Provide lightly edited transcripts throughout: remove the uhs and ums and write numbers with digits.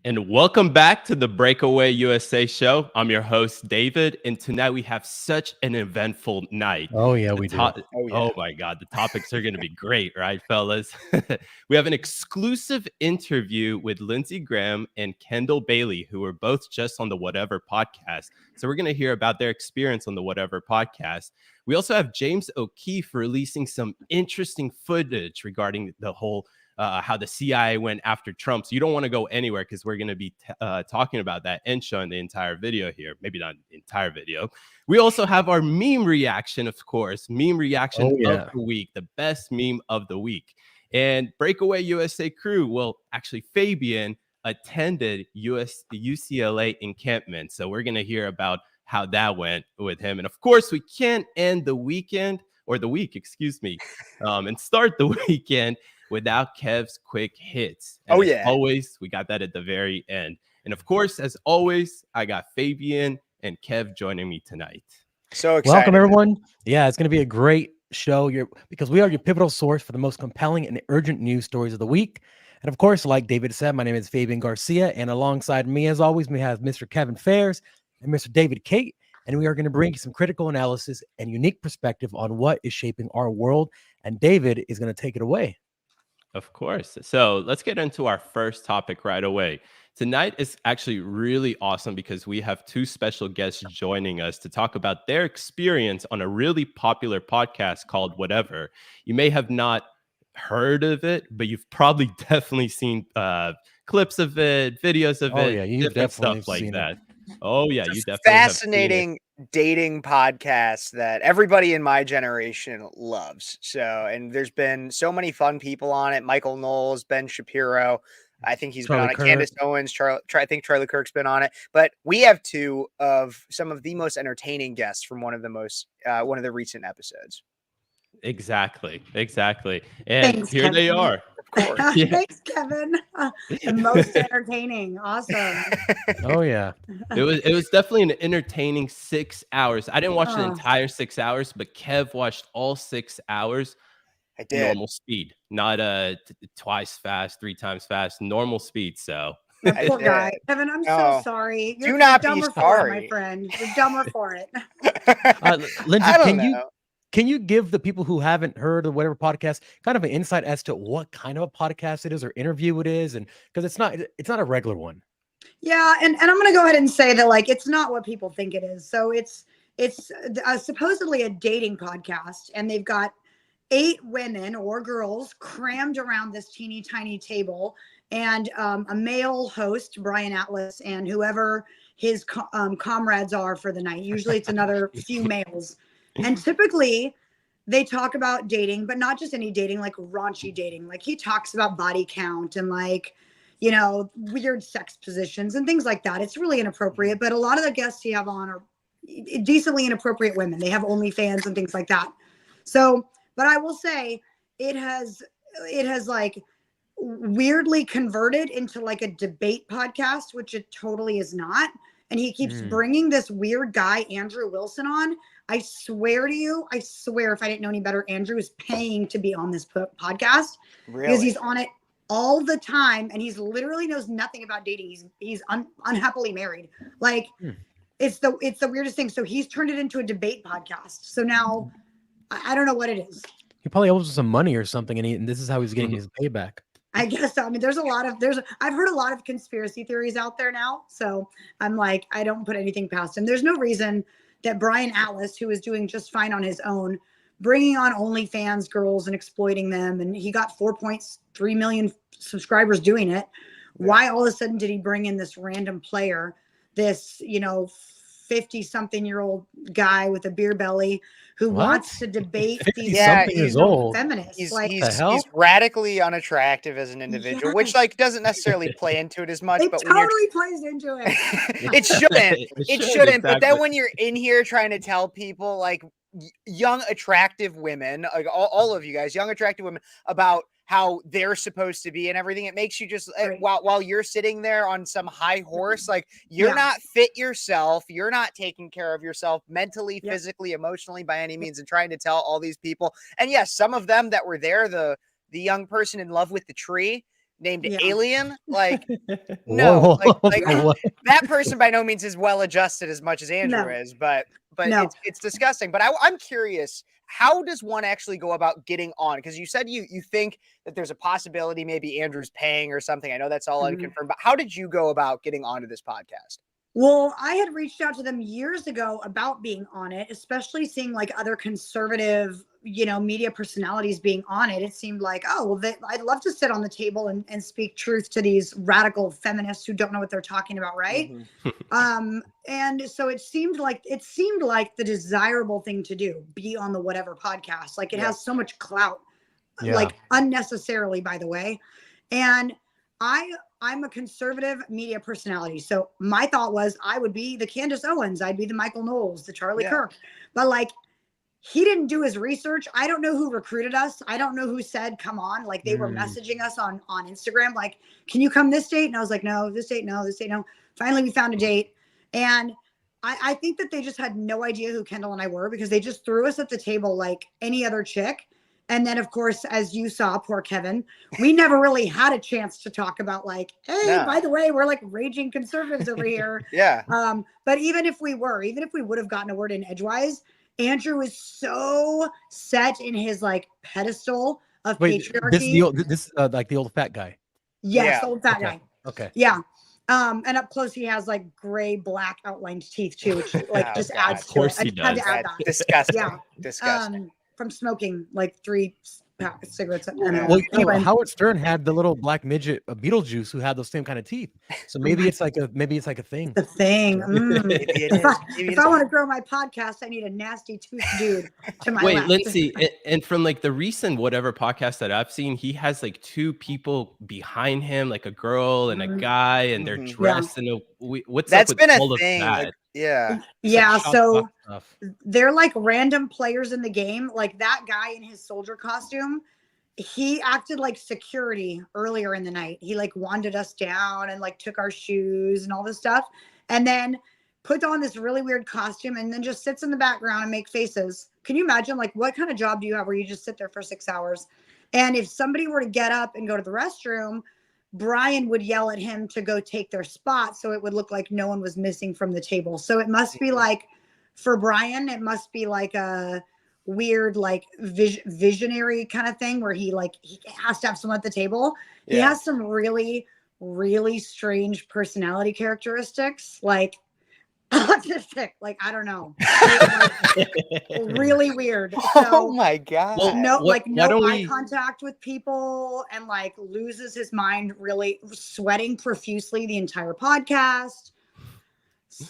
And welcome back to the Breakaway USA show. I'm your host, David, and tonight we have such an eventful night. Oh, yeah, we do. Oh, my God. The topics are going to be great, right, fellas? We have an exclusive interview with Lindsey Graham and Kendall Bailey, who are both just on the Whatever podcast. So we're going to hear about their experience on the Whatever podcast. We also have James O'Keefe releasing some interesting footage regarding the whole how the CIA went after Trump. So you don't want to go anywhere because we're going to be talking about that and showing the entire video here. Maybe not the entire video. We also have our meme reaction, of course. Meme reaction of the week, the best meme of the week. And Breakaway USA crew, well, actually, Fabian attended the UCLA encampment. So we're going to hear about how that went with him. And of course, we can't end the weekend or the week, excuse me, and start the weekend without Kev's quick hits. And as always, we got that at the very end. And of course, as always, I got Fabian and Kev joining me tonight. So excited. Welcome, everyone. Yeah, it's going to be a great show because we are your pivotal source for the most compelling and urgent news stories of the week. And of course, like David said, my name is Fabian Garcia. And alongside me, as always, we have Mr. Kevin Fairs and Mr. David Kate. And we are going to bring you some critical analysis and unique perspective on what is shaping our world. And David is going to take it away. Of course. So let's get into our first topic right away. Tonight is actually really awesome because we have two special guests joining us to talk about their experience on a really popular podcast called Whatever. You may have not heard of it, but you've probably definitely seen clips of it, videos of it, you've different definitely stuff like seen that. it. Oh, yeah, you definitely fascinating dating podcast that everybody in my generation loves. So, and there's been so many fun people on it. Michael Knowles, Ben Shapiro. I think he's been on it. Candace Owens, I think Charlie Kirk's been on it. But we have two of some of the most entertaining guests from one of the recent episodes. Exactly. And Thanks, here Kevin. They are. Of course. Thanks, Kevin. The most entertaining. Awesome. Oh, yeah. It was definitely an entertaining 6 hours. I didn't watch the entire 6 hours, but Kev watched all 6 hours. I did. Normal speed, not twice fast, 3 times fast, normal speed. So poor guy. Kevin, I'm so sorry. You're not dumber be for sorry, it, my friend. You're dumber for it. Lindsey, can you give the people who haven't heard of Whatever podcast kind of an insight as to what kind of a podcast it is or interview it is? And because it's not a regular one. Yeah, and I'm going to go ahead and say that it's not what people think it is. So it's supposedly a dating podcast, and they've got 8 women or girls crammed around this teeny tiny table, and a male host, Brian Atlas, and whoever his comrades are for the night. Usually it's another few males. And typically they talk about dating, but not just any dating, like raunchy dating. Like he talks about body count and weird sex positions and things like that. It's really inappropriate. But a lot of the guests you have on are decently inappropriate women. They have OnlyFans and things like that. So, but I will say it has weirdly converted into a debate podcast, which it totally is not. And he keeps bringing this weird guy, Andrew Wilson, on. I swear to you, if I didn't know any better, Andrew is paying to be on this podcast. Really? Because he's on it all the time, and he's literally knows nothing about dating. He's unhappily married. It's the weirdest thing. So he's turned it into a debate podcast. So now I don't know what it is. He probably owes some money or something, and this is how he's getting his payback. I guess so. I mean, I've heard a lot of conspiracy theories out there now. So I'm I don't put anything past him. There's no reason that Brian Atlas, who is doing just fine on his own, bringing on OnlyFans girls and exploiting them, and he got 4.3 million subscribers doing it. Why all of a sudden did he bring in this random player, this 50-something-year-old guy with a beer belly who wants to debate these feminists? He's radically unattractive as an individual, which doesn't necessarily play into it as much. It but totally plays into it. It shouldn't. It shouldn't. Exactly. But then when you're in here trying to tell people, young attractive women, all of you guys, young attractive women, about how they're supposed to be and everything, it makes you just while you're sitting there on some high horse, you're not fit yourself, you're not taking care of yourself mentally, physically, emotionally by any means, and trying to tell all these people. And yes, some of them that were there, the young person in love with the tree, named Yeah. Alien. Like, Whoa, no, whoa, like whoa. that person by no means is well adjusted as much as Andrew No. is, but No. it's disgusting. But I'm curious, how does one actually go about getting on? Because you said you think that there's a possibility maybe Andrew's paying or something. I know that's all unconfirmed, but how did you go about getting onto this podcast? Well, I had reached out to them years ago about being on it, especially seeing like other conservative, media personalities being on it. It seemed like, oh, well, I'd love to sit on the table and speak truth to these radical feminists who don't know what they're talking about, right? And so it seemed like the desirable thing to do, be on the whatever podcast. Like it has so much clout, like unnecessarily, by the way. And I'm a conservative media personality. So my thought was I would be the Candace Owens. I'd be the Michael Knowles, the Charlie Kirk. But like, he didn't do his research. I don't know who recruited us. I don't know who said, come on. Like they were messaging us on Instagram. Like, can you come this date? And I was like, no, this date, no, this date, no. Finally, we found a date. And I think that they just had no idea who Kendall and I were because they just threw us at the table like any other chick. And then, of course, as you saw, poor Kevin, we never really had a chance to talk about like, hey, by the way, we're like raging conservatives over here. But even if we would have gotten a word in edgewise, Andrew is so set in his like pedestal of patriarchy. This like the old fat guy. Yes, the old fat guy. Okay. Yeah. And up close, he has like gray, black outlined teeth too, which like just adds to it. Of course he does. Disgusting. Yeah. Disgusting. From smoking like 3 cigarettes. Well, Howard Stern had the little black midget Beetlejuice who had those same kind of teeth. So maybe it's like a thing. The thing. If I want to grow my podcast, I need a nasty tooth dude to my left. Lindsay, and from like the recent whatever podcast that I've seen, he has like 2 people behind him, like a girl and a guy, and they're dressed in a what's that's up with been all a of thing. that? Like, so they're like random players in the game. Like that guy in his soldier costume, he acted like security earlier in the night. He like wanded us down and like took our shoes and all this stuff, and then put on this really weird costume and then just sits in the background and make faces. Can you imagine like what kind of job do you have where you just sit there for 6 hours? And if somebody were to get up and go to the restroom, Brian would yell at him to go take their spot so it would look like no one was missing from the table. So it must be like, for Brian, it must be like a weird like visionary kind of thing where he has to have someone at the table. He has some really, really strange personality characteristics, like autistic, like I don't know, like, really weird. So, oh my god! Well, no eye contact with people, and like loses his mind, really sweating profusely the entire podcast.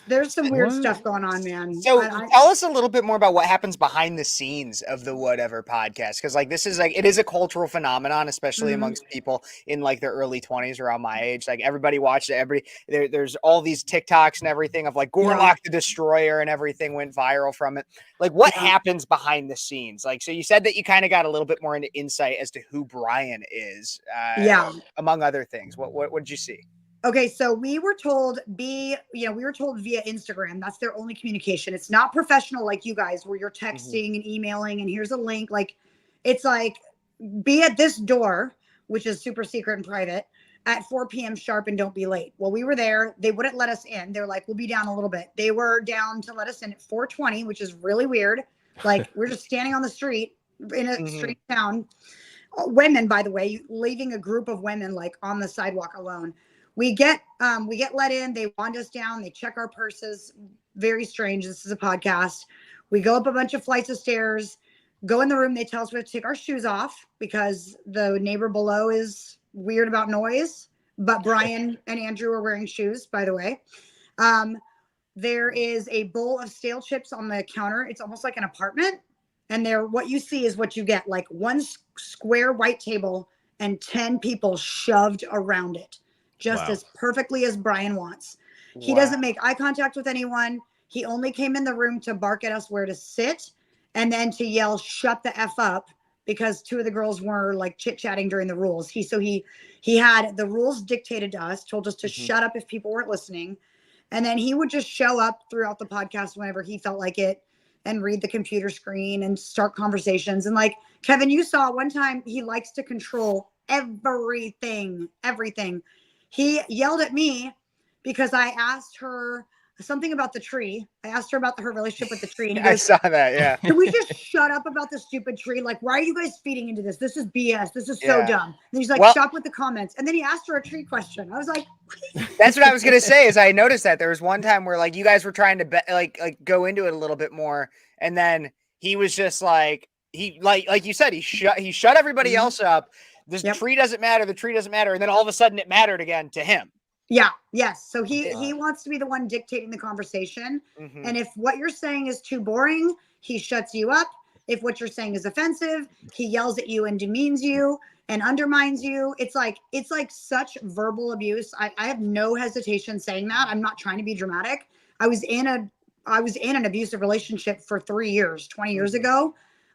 There's some weird stuff going on, man. So tell us a little bit more about what happens behind the scenes of the Whatever podcast. Because like this is like it is a cultural phenomenon, especially amongst people in like their early 20s around my age. Like everybody watched it. There's all these TikToks and everything of like Gorlock the Destroyer and everything went viral from it. Like what happens behind the scenes? Like so you said that you kind of got a little bit more into insight as to who Brian is. Among other things. What did you see? Okay, so we were told via Instagram. That's their only communication. It's not professional like you guys where you're texting and emailing and here's a link. Like it's like be at this door, which is super secret and private, at 4 p.m. sharp and don't be late. Well, we were there. They wouldn't let us in. They're like, we'll be down a little bit. They were down to let us in at 4:20, which is really weird. Like we're just standing on the street in a street town. Women, by the way, leaving a group of women like on the sidewalk alone. We get let in. They wand us down. They check our purses. Very strange. This is a podcast. We go up a bunch of flights of stairs, go in the room. They tell us we have to take our shoes off because the neighbor below is weird about noise. But Brian and Andrew are wearing shoes, by the way. There is a bowl of stale chips on the counter. It's almost like an apartment. And what you see is what you get, like one square white table and 10 people shoved around it. Just as perfectly as Brian wants. He doesn't make eye contact with anyone. He only came in the room to bark at us where to sit and then to yell, shut the F up, because 2 of the girls were like chit-chatting during the rules. He had the rules dictated to us, told us to shut up if people weren't listening. And then he would just show up throughout the podcast whenever he felt like it and read the computer screen and start conversations. And like, Kevin, you saw one time he likes to control everything. He yelled at me because I asked her something about the tree. I asked her about her relationship with the tree. And he I goes, saw that. Yeah. can we just shut up about the stupid tree? Like, why are you guys feeding into this? This is BS. This is so Yeah. dumb. And he's like, Well- stop with the comments. And then he asked her a tree question. I was like, That's what I was gonna say. Is I noticed that there was one time where like you guys were trying to like go into it a little bit more, and then he was just like like you said, he shut everybody else up. This tree doesn't matter. The tree doesn't matter, and then all of a sudden it mattered again to him. yeah, yes. So he wants to be the one dictating the conversation. Mhm. And if what you're saying is too boring, he shuts you up. If what you're saying is offensive, he yells at you and demeans you and undermines you. It's like such verbal abuse. I have no hesitation saying that. I'm not trying to be dramatic. I was in an abusive relationship for 3 years, 20 years ago.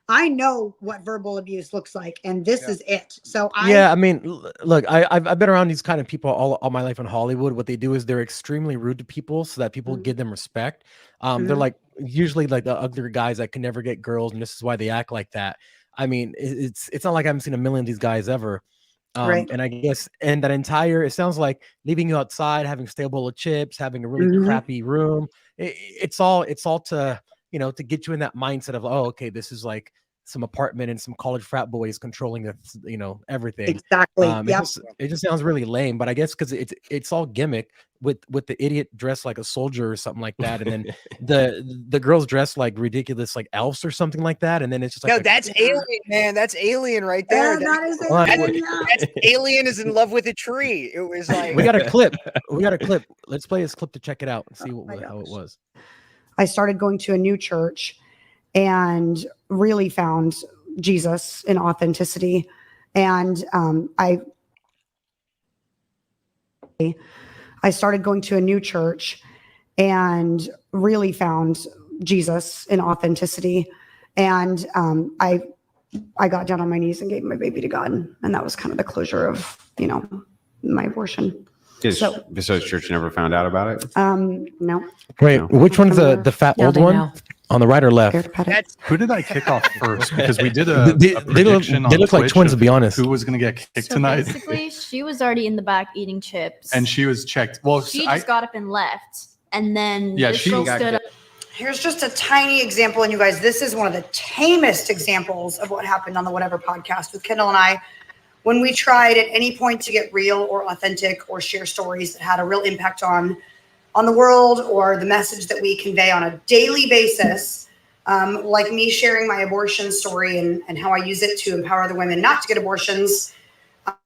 I know what verbal abuse looks like, and this is it. So I mean, look, I've been around these kind of people all my life in Hollywood. What they do is they're extremely rude to people so that people give them respect. They're like usually like the uglier guys that can never get girls, and this is why they act like that. I mean, it's not like I haven't seen a million of these guys ever. Right. And I guess, and that entire, it sounds like leaving you outside, having a stale bowl of chips, having a really crappy room. It's all to, you know, to get you in that mindset of, oh, okay, this is like some apartment and some college frat boys controlling the, you know, everything. Exactly. It just sounds really lame, but I guess because it's all gimmick with the idiot dressed like a soldier or something like that, and then the girls dressed like ridiculous like elves or something like that, and then it's just like, No, that's Alien, man. That's Alien right there. Yeah, that is Alien. That's Alien is in love with a tree. It was like we got a clip. Let's play this clip to check it out and see how it was. I started going to a new church and really found Jesus in authenticity. And I started going to a new church and really found Jesus in authenticity. And I got down on my knees and gave my baby to God. And that was kind of the closure of, you know, my abortion. So church never found out about it? No. Wait, which one's the fat old one? On the right or left? Who did I kick off first? Because we did a They prediction on look like Twitch twins, to of be honest. Who was going to get kicked So tonight? basically, she was already in the back eating chips. And she was checked. Well, she just got up and left. And then this she girl got stood up. Here's just a tiny example. And you guys, this is one of the tamest examples of what happened on the Whatever podcast with Kendall and I. When we tried at any point to get real or authentic or share stories that had a real impact on the world or the message that we convey on a daily basis, like me sharing my abortion story and how I use it to empower the women not to get abortions,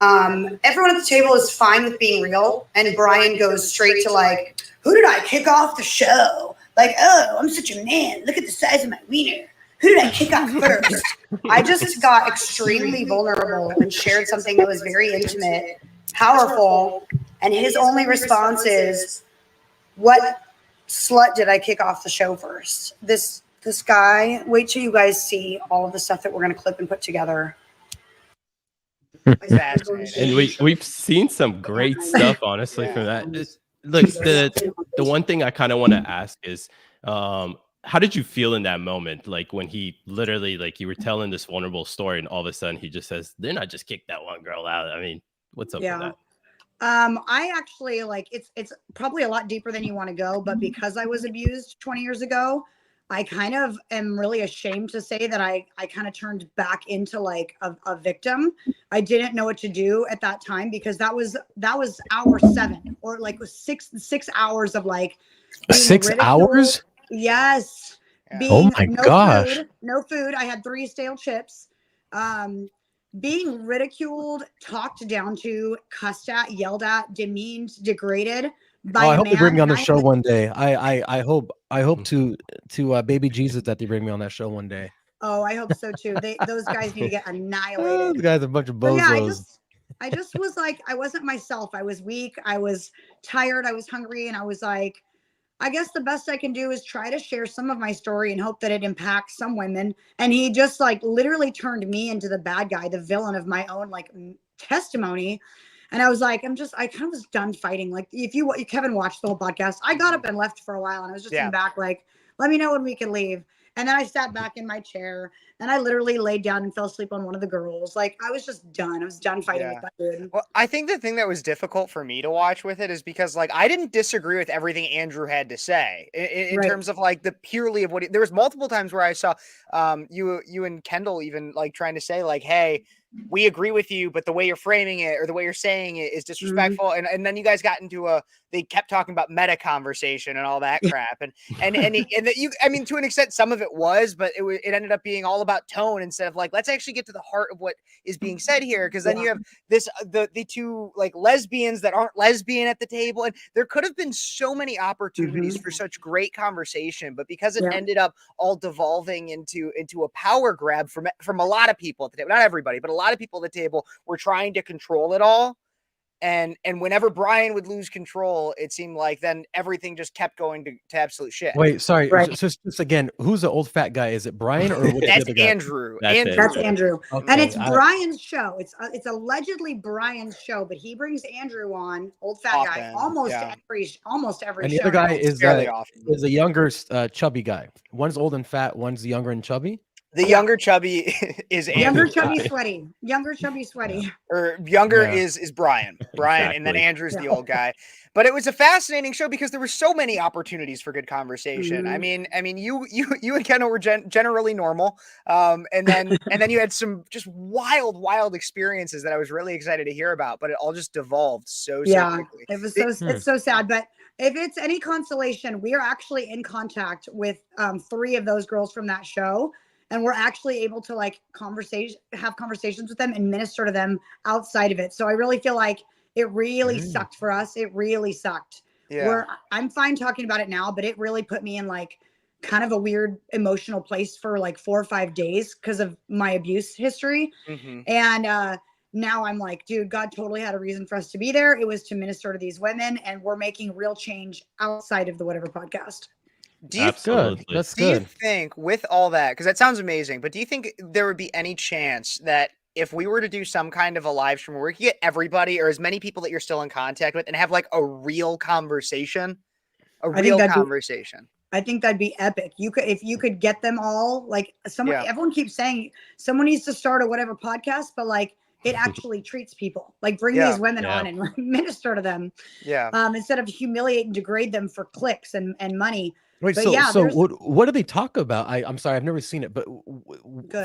everyone at the table is fine with being real. And Brian goes straight to like, who did I kick off the show? Like, oh, I'm such a man. Look at the size of my wiener. Who did I kick off first? I just got extremely vulnerable and shared something that was very intimate, powerful, and his only response is, what slut did I kick off the show first? This guy, wait till you guys see all of the stuff that we're going to clip and put together. And we've seen some great stuff, honestly, from that. Look, the one thing I kind of want to ask is, how did you feel in that moment? Like when he literally, like you were telling this vulnerable story and all of a sudden he just says, then I just kicked that one girl out. I mean, what's up with that? I actually like, it's probably a lot deeper than you want to go, but because I was abused 20 years ago, I kind of am really ashamed to say that I kind of turned back into like a victim. I didn't know what to do at that time because that was hour 7 or like was six hours of like 6 hours. Yes. Oh my gosh. No food. I had 3 stale chips. Being ridiculed, talked down to, cussed at, yelled at, demeaned, degraded by I hope a they bring man. me on the show one day. I hope to baby Jesus that they bring me on that show one day. Oh, I hope so too. Those guys need to get annihilated. The guy's a bunch of But bozos. yeah, I just was like, I wasn't myself. I was weak. I was tired. I was hungry. And I was like, I guess the best I can do is try to share some of my story and hope that it impacts some women. And he just like literally turned me into the bad guy, the villain of my own like testimony. And I was like, I kind of was done fighting. Like if Kevin watched the whole podcast, I got up and left for a while and I was just in the back, like, let me know when we can leave. And then I sat back in my chair and I literally laid down and fell asleep on one of the girls. Like I was just done. I was done fighting with that dude. Well, I think the thing that was difficult for me to watch with it is because like I didn't disagree with everything Andrew had to say in Right. terms of like the purely of what there was multiple times where I saw you and Kendall even like trying to say like, hey, we agree with you, but the way you're framing it or the way you're saying it is disrespectful. And then you guys got into they kept talking about meta conversation and all that crap. And I mean, to an extent, some of it was, but it ended up being all about tone instead of like, let's actually get to the heart of what is being said here. Cause then you have this, the two like lesbians that aren't lesbian at the table. And there could have been so many opportunities for such great conversation, but because it ended up all devolving into a power grab from a lot of people at the table, not everybody, but a lot of people at the table were trying to control it all. And whenever Brian would lose control, it seemed like then everything just kept going to absolute shit. Wait, sorry. So just again, who's the old fat guy? Is it Brian or what's that's the other guy? Andrew? That's Andrew. Okay, and it's Brian's show. It's allegedly Brian's show, but he brings Andrew on, old fat guy, almost every and the show. other guy is a younger chubby guy. One's old and fat, one's younger and chubby. The younger chubby is Andrew. Younger chubby sweaty. Younger chubby sweaty. Or younger is Brian. Brian, and then Andrew's the old guy. But it was a fascinating show because there were so many opportunities for good conversation. I mean, you and Kendall were generally normal, and then you had some just wild experiences that I was really excited to hear about. But it all just devolved so quickly. It was it's so sad. But if it's any consolation, we are actually in contact with 3 of those girls from that show. And we're actually able to like have conversations with them and minister to them outside of it. So I really feel like it really sucked for us. It really sucked. Yeah. I'm fine talking about it now, but it really put me in like kind of a weird emotional place for like 4 or 5 days because of my abuse history. And now I'm like, dude, God totally had a reason for us to be there. It was to minister to these women, and we're making real change outside of the Whatever podcast. Do you think with all that, because that sounds amazing, but do you think there would be any chance that if we were to do some kind of a live stream where we could get everybody or as many people that you're still in contact with and have like a real conversation, I think that'd be epic. If you could get them all, like everyone keeps saying someone needs to start a Whatever podcast, but like it actually treats people, like bring these women on and like, minister to them. Instead of humiliate and degrade them for clicks and money. Wait, but so what do they talk about? I'm sorry, I've never seen it, but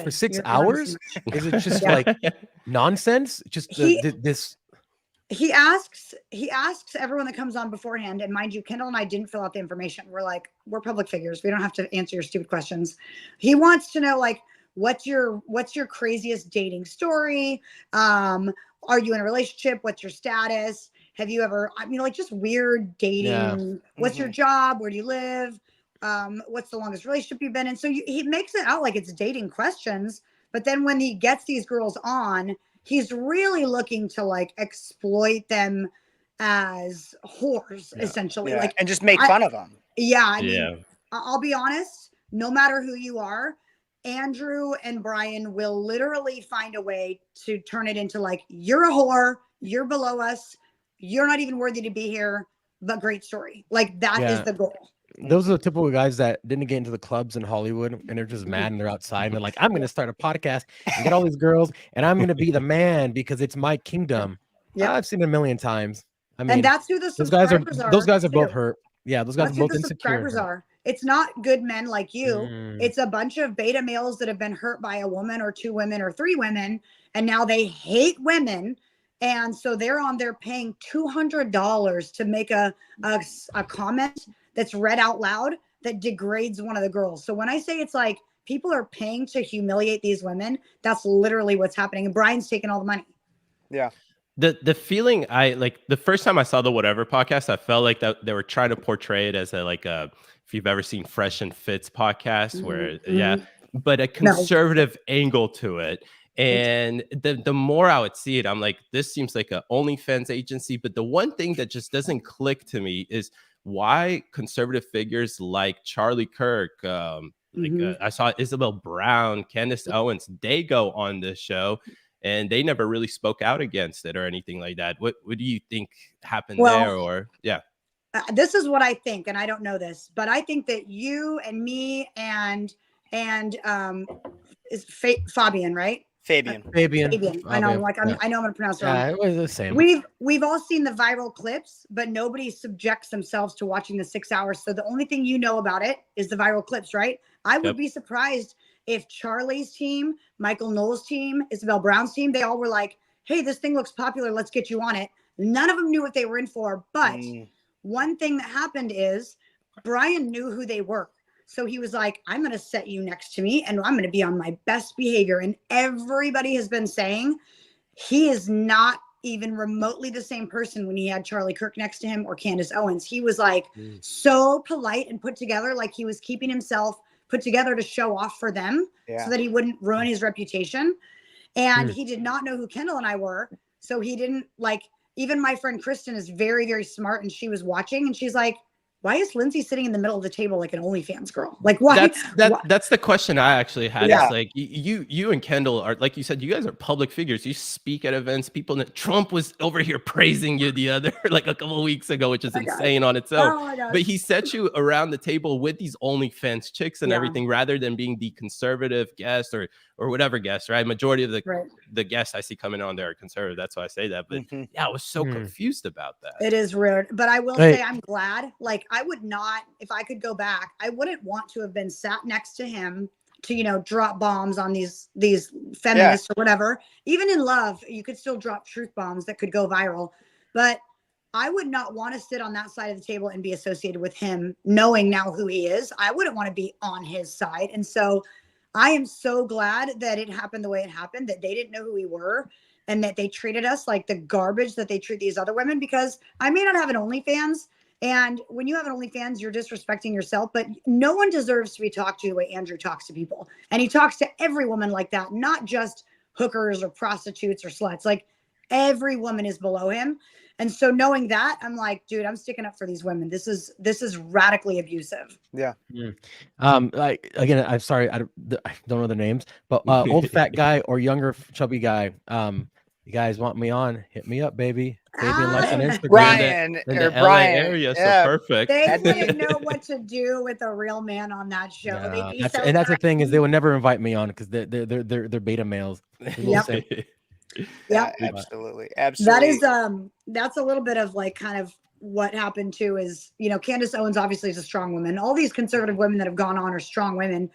for 6 hours, is it just like nonsense? Just this. He asks everyone that comes on beforehand, and mind you, Kendall and I didn't fill out the information. We're public figures. We don't have to answer your stupid questions. He wants to know like, what's your craziest dating story? Are you in a relationship? What's your status? Have you ever, like just weird dating, what's your job? Where do you live? What's the longest relationship you've been in? So he makes it out like it's dating questions, but then when he gets these girls on, he's really looking to like exploit them as whores, essentially. Like, and just make fun of them. I mean, I'll be honest, no matter who you are, Andrew and Brian will literally find a way to turn it into like, you're a whore, you're below us, you're not even worthy to be here, but great story. Like that is the goal. Those are the typical guys that didn't get into the clubs in Hollywood and they're just mad and they're outside and they're like, I'm going to start a podcast and get all these girls and I'm going to be the man because it's my kingdom. I've seen it a million times. I mean, and that's who the subscribers are. Those guys are both hurt. Yeah, those guys are both insecure. Subscribers are. It's not good men like you. It's a bunch of beta males that have been hurt by a woman or 2 women or 3 women, and now they hate women. And so they're on there paying $200 to make a comment that's read out loud that degrades one of the girls. So when I say it's like people are paying to humiliate these women, that's literally what's happening. And Brian's taking all the money. Yeah. The feeling the first time I saw the Whatever podcast, I felt like that they were trying to portray it as if you've ever seen Fresh and Fit's podcast where, but a conservative angle to it. And the more I would see it, I'm like, this seems like a OnlyFans agency. But the one thing that just doesn't click to me is why conservative figures like Charlie Kirk, I saw Isabel Brown, Candace Owens, they go on this show and they never really spoke out against it or anything like that. What do you think happened there? Or this is what I think, and I don't know this, but I think that you and me and and is Fabian, right? Fabian. I know. I know I'm gonna pronounce it wrong. Yeah, it was the same. We've all seen the viral clips, but nobody subjects themselves to watching the 6 hours. So the only thing you know about it is the viral clips, right? I would be surprised if Charlie's team, Michael Knowles' team, Isabel Brown's team, they all were like, "Hey, this thing looks popular. Let's get you on it." None of them knew what they were in for. But one thing that happened is Brian knew who they were. So he was like, "I'm going to set you next to me and I'm going to be on my best behavior." And everybody has been saying he is not even remotely the same person when he had Charlie Kirk next to him or Candace Owens. He was like so polite and put together, like he was keeping himself put together to show off for them so that he wouldn't ruin his reputation. And he did not know who Kendall and I were. So he didn't like, even my friend Kristen is very, very smart. And she was watching and she's like, "Why is Lindsay sitting in the middle of the table like an OnlyFans girl? Like, why?" That's the question I actually had. Yeah. It's like you and Kendall are, like you said, you guys are public figures. You speak at events. Trump was over here praising you the other like a couple of weeks ago, which is insane on its own. Oh my gosh. But he set you around the table with these OnlyFans chicks and everything, rather than being the conservative guest or whatever guest, right? Majority of the guests I see coming on there are conservative. That's why I say that. But yeah, I was so confused about that. It is weird. But I will say I'm glad. Like, I would not, if I could go back, I wouldn't want to have been sat next to him to, you know, drop bombs on these feminists or whatever. Even in love, you could still drop truth bombs that could go viral. But I would not want to sit on that side of the table and be associated with him, knowing now who he is. I wouldn't want to be on his side. And so I am so glad that it happened the way it happened, that they didn't know who we were and that they treated us like the garbage that they treat these other women, because I may not have an OnlyFans. And when you have an OnlyFans, you're disrespecting yourself, but no one deserves to be talked to the way Andrew talks to people. And he talks to every woman like that, not just hookers or prostitutes or sluts. Like, every woman is below him. And so knowing that, I'm like, dude, I'm sticking up for these women. This is radically abusive. Yeah. Like, again, I'm sorry, I don't know their names, but old fat guy or younger chubby guy. You guys want me on? Hit me up, baby. Fabian likes on Instagram. Brian in the LA area, so perfect. They wouldn't know what to do with a real man on that show. No, They'd be so that's the thing, is they would never invite me on because they're beta males. Yep. Yeah, absolutely. Absolutely. That is that's a little bit of like kind of what happened too, is, you know, Candace Owens obviously is a strong woman. All these conservative women that have gone on are strong women,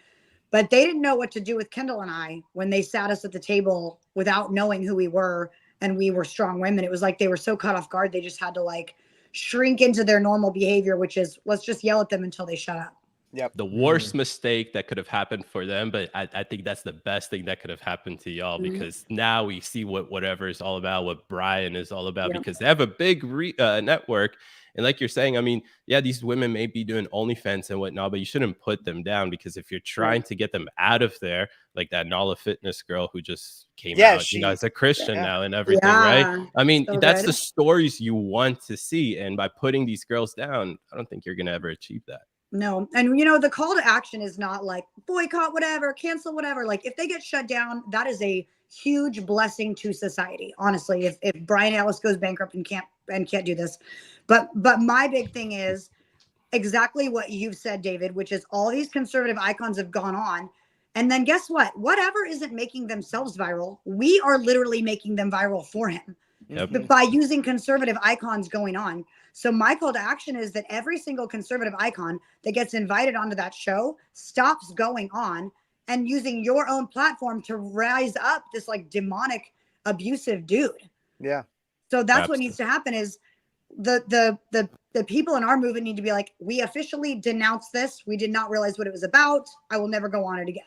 but they didn't know what to do with Kendall and I when they sat us at the table without knowing who we were, and we were strong women. It was like they were so caught off guard, they just had to like shrink into their normal behavior, which is, let's just yell at them until they shut up. Yep. The worst mistake that could have happened for them, but I think that's the best thing that could have happened to y'all, because now we see what whatever is all about, what Brian is all about, because they have a big network. And like you're saying, I mean, yeah, these women may be doing OnlyFans and whatnot, but you shouldn't put them down, because if you're trying to get them out of there, like that Nala Fitness girl who just came out, you know, as a Christian now and everything, right? I mean, that's the stories you want to see. And by putting these girls down, I don't think you're going to ever achieve that. No. And, you know, the call to action is not like boycott, whatever, cancel, whatever. Like, if they get shut down, that is a huge blessing to society. Honestly, if Brian Ellis goes bankrupt and can't do this. But my big thing is exactly what you've said, David, which is all these conservative icons have gone on. And then guess what? Whatever isn't making themselves viral, we are literally making them viral for him. But by using conservative icons going on. So my call to action is that every single conservative icon that gets invited onto that show stops going on and using your own platform to rise up this like demonic, abusive dude. Yeah. So that's what needs to happen, is the people in our movement need to be like, we officially denounce this. We did not realize what it was about. I will never go on it again.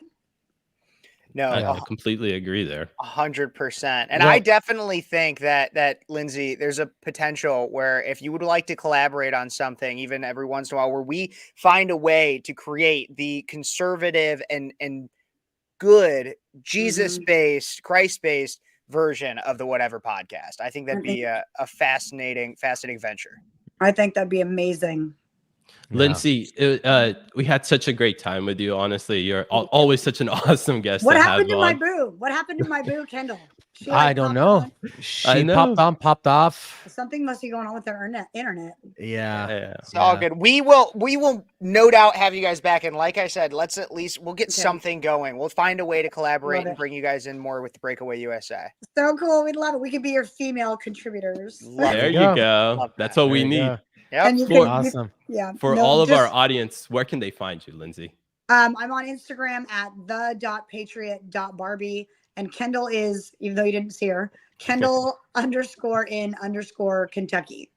No, I completely agree there. 100%. And I definitely think that Lindsay, there's a potential where if you would like to collaborate on something, even every once in a while, where we find a way to create the conservative and good Jesus-based, Christ-based version of the Whatever podcast. I think that'd be a fascinating venture. I think that'd be amazing. Lindsay, we had such a great time with you. Honestly, you're always such an awesome guest What to happened have to my on. boo? What happened to my boo, Kendall? She, I don't popped know. on? She know. popped on, popped off. Something must be going on with their internet. Yeah. It's all good. We will no doubt have you guys back. And like I said, we'll get something going. We'll find a way to collaborate and bring you guys in more with the Breakaway USA. So cool. We'd love it. We could be your female contributors. There you go. That's what we need. Yep. Awesome. For all of our audience, where can they find you, Lindsay? I'm on Instagram at the.patriot.barbie. And Kendall is, even though you didn't see her, Kendall _in_ Kentucky.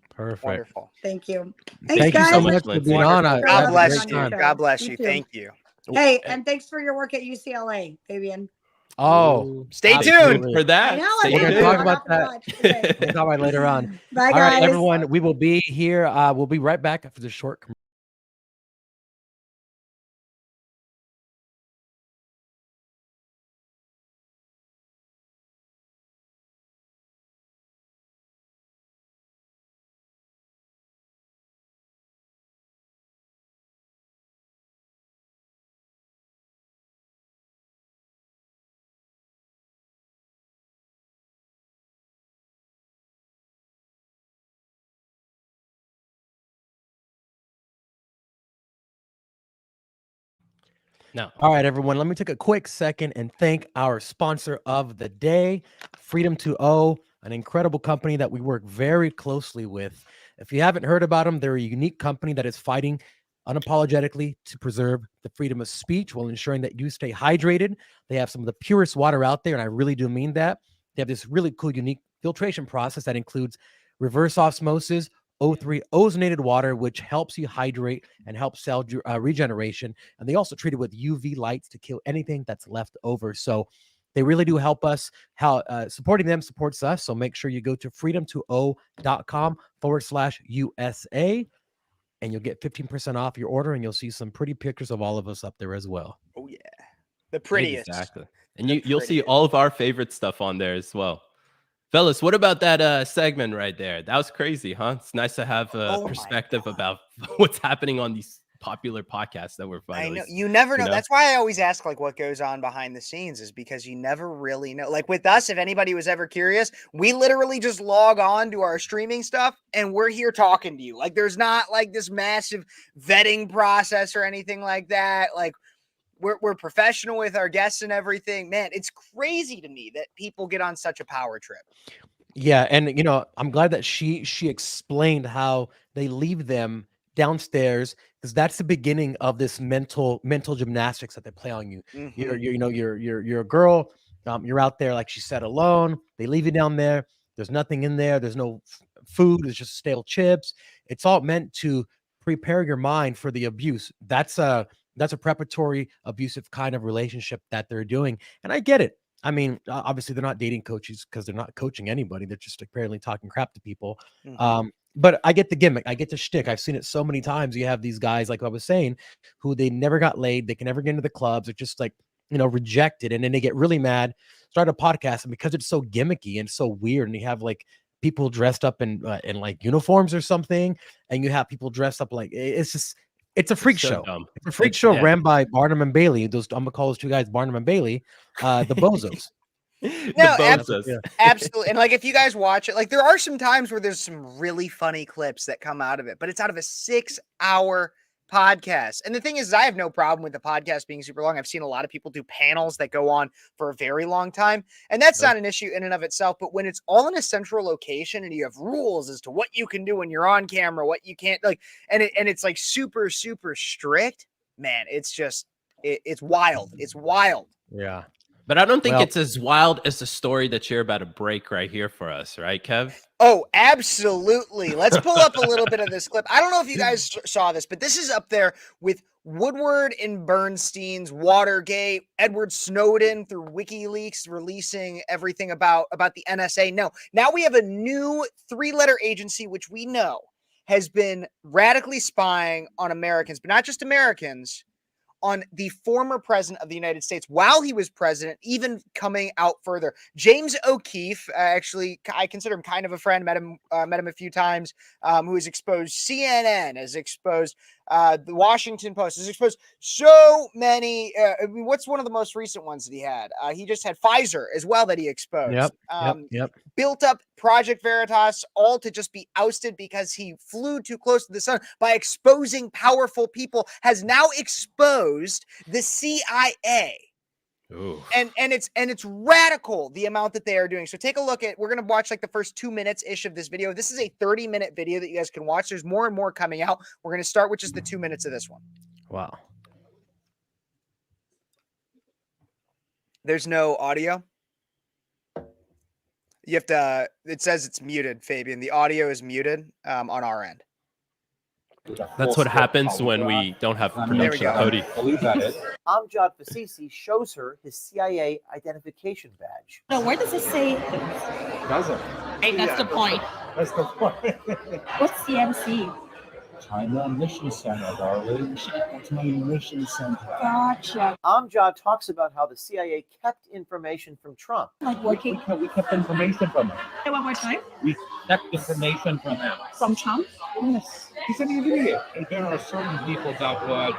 Perfect. Wonderful. Thank you. Thank you so much for being on. God bless you. God bless you. Thank you. Hey, and thanks for your work at UCLA, Fabian. Oh, stay tuned for that. We're going to talk about that. We'll talk about it later on. Bye, guys. All right, everyone. We will be here. We'll be right back after the short commercial. No. All right, everyone. Let me take a quick second and thank our sponsor of the day, Freedom 2O, an incredible company that we work very closely with. If you haven't heard about them, they're a unique company that is fighting unapologetically to preserve the freedom of speech while ensuring that you stay hydrated. They have some of the purest water out there, and I really do mean that. They have this really cool, unique filtration process that includes reverse osmosis, O3 ozonated water, which helps you hydrate and helps cell regeneration. And they also treat it with UV lights to kill anything that's left over. So they really do help us. Supporting them supports us. So make sure you go to freedom2o.com/USA and you'll get 15% off your order. And you'll see some pretty pictures of all of us up there as well. Oh, yeah. The prettiest. Exactly. And you'll see all of our favorite stuff on there as well. Fellas, what about that segment right there? That was crazy, huh? It's nice to have a perspective about what's happening on these popular podcasts that we're finally. I know. You never know. That's why I always ask like what goes on behind the scenes, is because you never really know. Like with us, if anybody was ever curious, we literally just log on to our streaming stuff and we're here talking to you. Like there's not like this massive vetting process or anything like that. Like we're professional with our guests and everything. Man, it's crazy to me that people get on such a power trip. Yeah, and I'm glad that she explained how they leave them downstairs, because that's the beginning of this mental gymnastics that they play on you. You're a girl, you're out there, like she said, alone. They leave you down there. There's nothing in there. There's no food. There's just stale chips. It's all meant to prepare your mind for the abuse. That's a preparatory abusive kind of relationship that they're doing. And I get it. I mean, obviously they're not dating coaches because they're not coaching anybody. They're just apparently talking crap to people. But I get the gimmick. I get the shtick. I've seen it so many times. You have these guys, like I was saying, who they never got laid. They can never get into the clubs. They're just like, rejected. And then they get really mad, start a podcast. And because it's so gimmicky and so weird, and you have like people dressed up in like uniforms or something, and you have people dressed up like, it's a freak show. Dumb. It's a freak show ran by Barnum and Bailey. I'm gonna call those two guys Barnum and Bailey, the bozos. No, absolutely. And like, if you guys watch it, like there are some times where there's some really funny clips that come out of it, but it's out of a 6-hour podcast. And the thing is, I have no problem with the podcast being super long. I've seen a lot of people do panels that go on for a very long time, and that's not an issue in and of itself. But when it's all in a central location and you have rules as to what you can do when you're on camera, what you can't, like, and it's like super, super strict, man, it's just, it's wild. It's wild. Yeah. But I don't think it's as wild as the story that you're about to break right here for us, right, Kev? Oh, absolutely. Let's pull up a little bit of this clip. I don't know if you guys saw this, but this is up there with Woodward and Bernstein's Watergate, Edward Snowden through WikiLeaks releasing everything about the NSA. No, now we have a new 3-letter agency, which we know has been radically spying on Americans, but not just Americans, on the former president of the United States while he was president, even coming out further. James O'Keefe, actually, I consider him kind of a friend, met him a few times, who has exposed CNN, has exposed the Washington Post, has exposed so many. I mean, what's one of the most recent ones that he had? He just had Pfizer as well that he exposed. Yep. Built up Project Veritas, all to just be ousted because he flew too close to the sun by exposing powerful people, has now exposed the CIA. Ooh. And it's radical the amount that they are doing. So take a look at, we're going to watch like the first 2 minutes ish of this video. This is a 30-minute video that you guys can watch. There's more and more coming out. We're going to start with just the 2 minutes of this one. Wow. There's no audio. You have to, it says it's muted, Fabian. The audio is muted on our end. That's what happens when we don't have production, Cody. Amjad Fasisi shows her his CIA identification badge. No, where does it say? Doesn't. Hey, that's the point. That's the point. What's CMC? China Mission Center, darling. That's my mission center. Gotcha. Amjad talks about how the CIA kept information from Trump. Like working. We kept information from him. Say one more time. We kept information from him. From Trump? Yes. He's an idiot. And there are certain people that would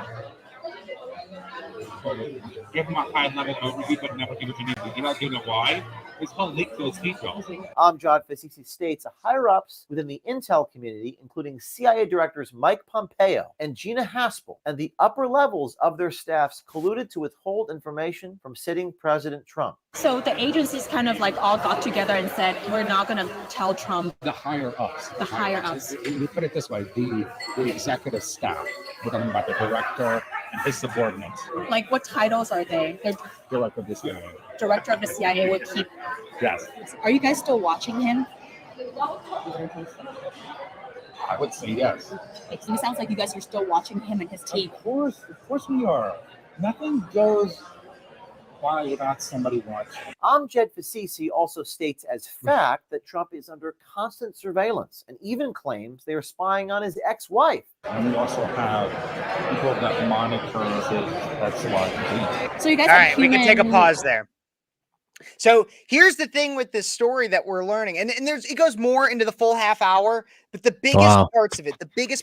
give him a high-level overview, but never give it to you. You know why? It's called leak those details. Amjad Fasisi states higher-ups within the intel community, including CIA directors Mike Pompeo and Gina Haspel, and the upper levels of their staffs colluded to withhold information from sitting President Trump. So the agencies kind of like all got together and said, we're not going to tell Trump. The higher-ups. The higher-ups. We put it this way, the executive staff. We're talking about the director and his subordinates. Like what titles are they? They're Director of the CIA. director of the CIA would keep. Yes. Are you guys still watching him? I would say yes. It sounds like you guys are still watching him and his team. Of course we are. Nothing goes by without somebody watching. Amjad Fasisi also states as fact that Trump is under constant surveillance and even claims they are spying on his ex-wife. And we also have people that monitor his ex-wife. So you guys All are right, we can take a human- pause there. So here's the thing with this story that we're learning, and there's it goes more into the full half hour, but the biggest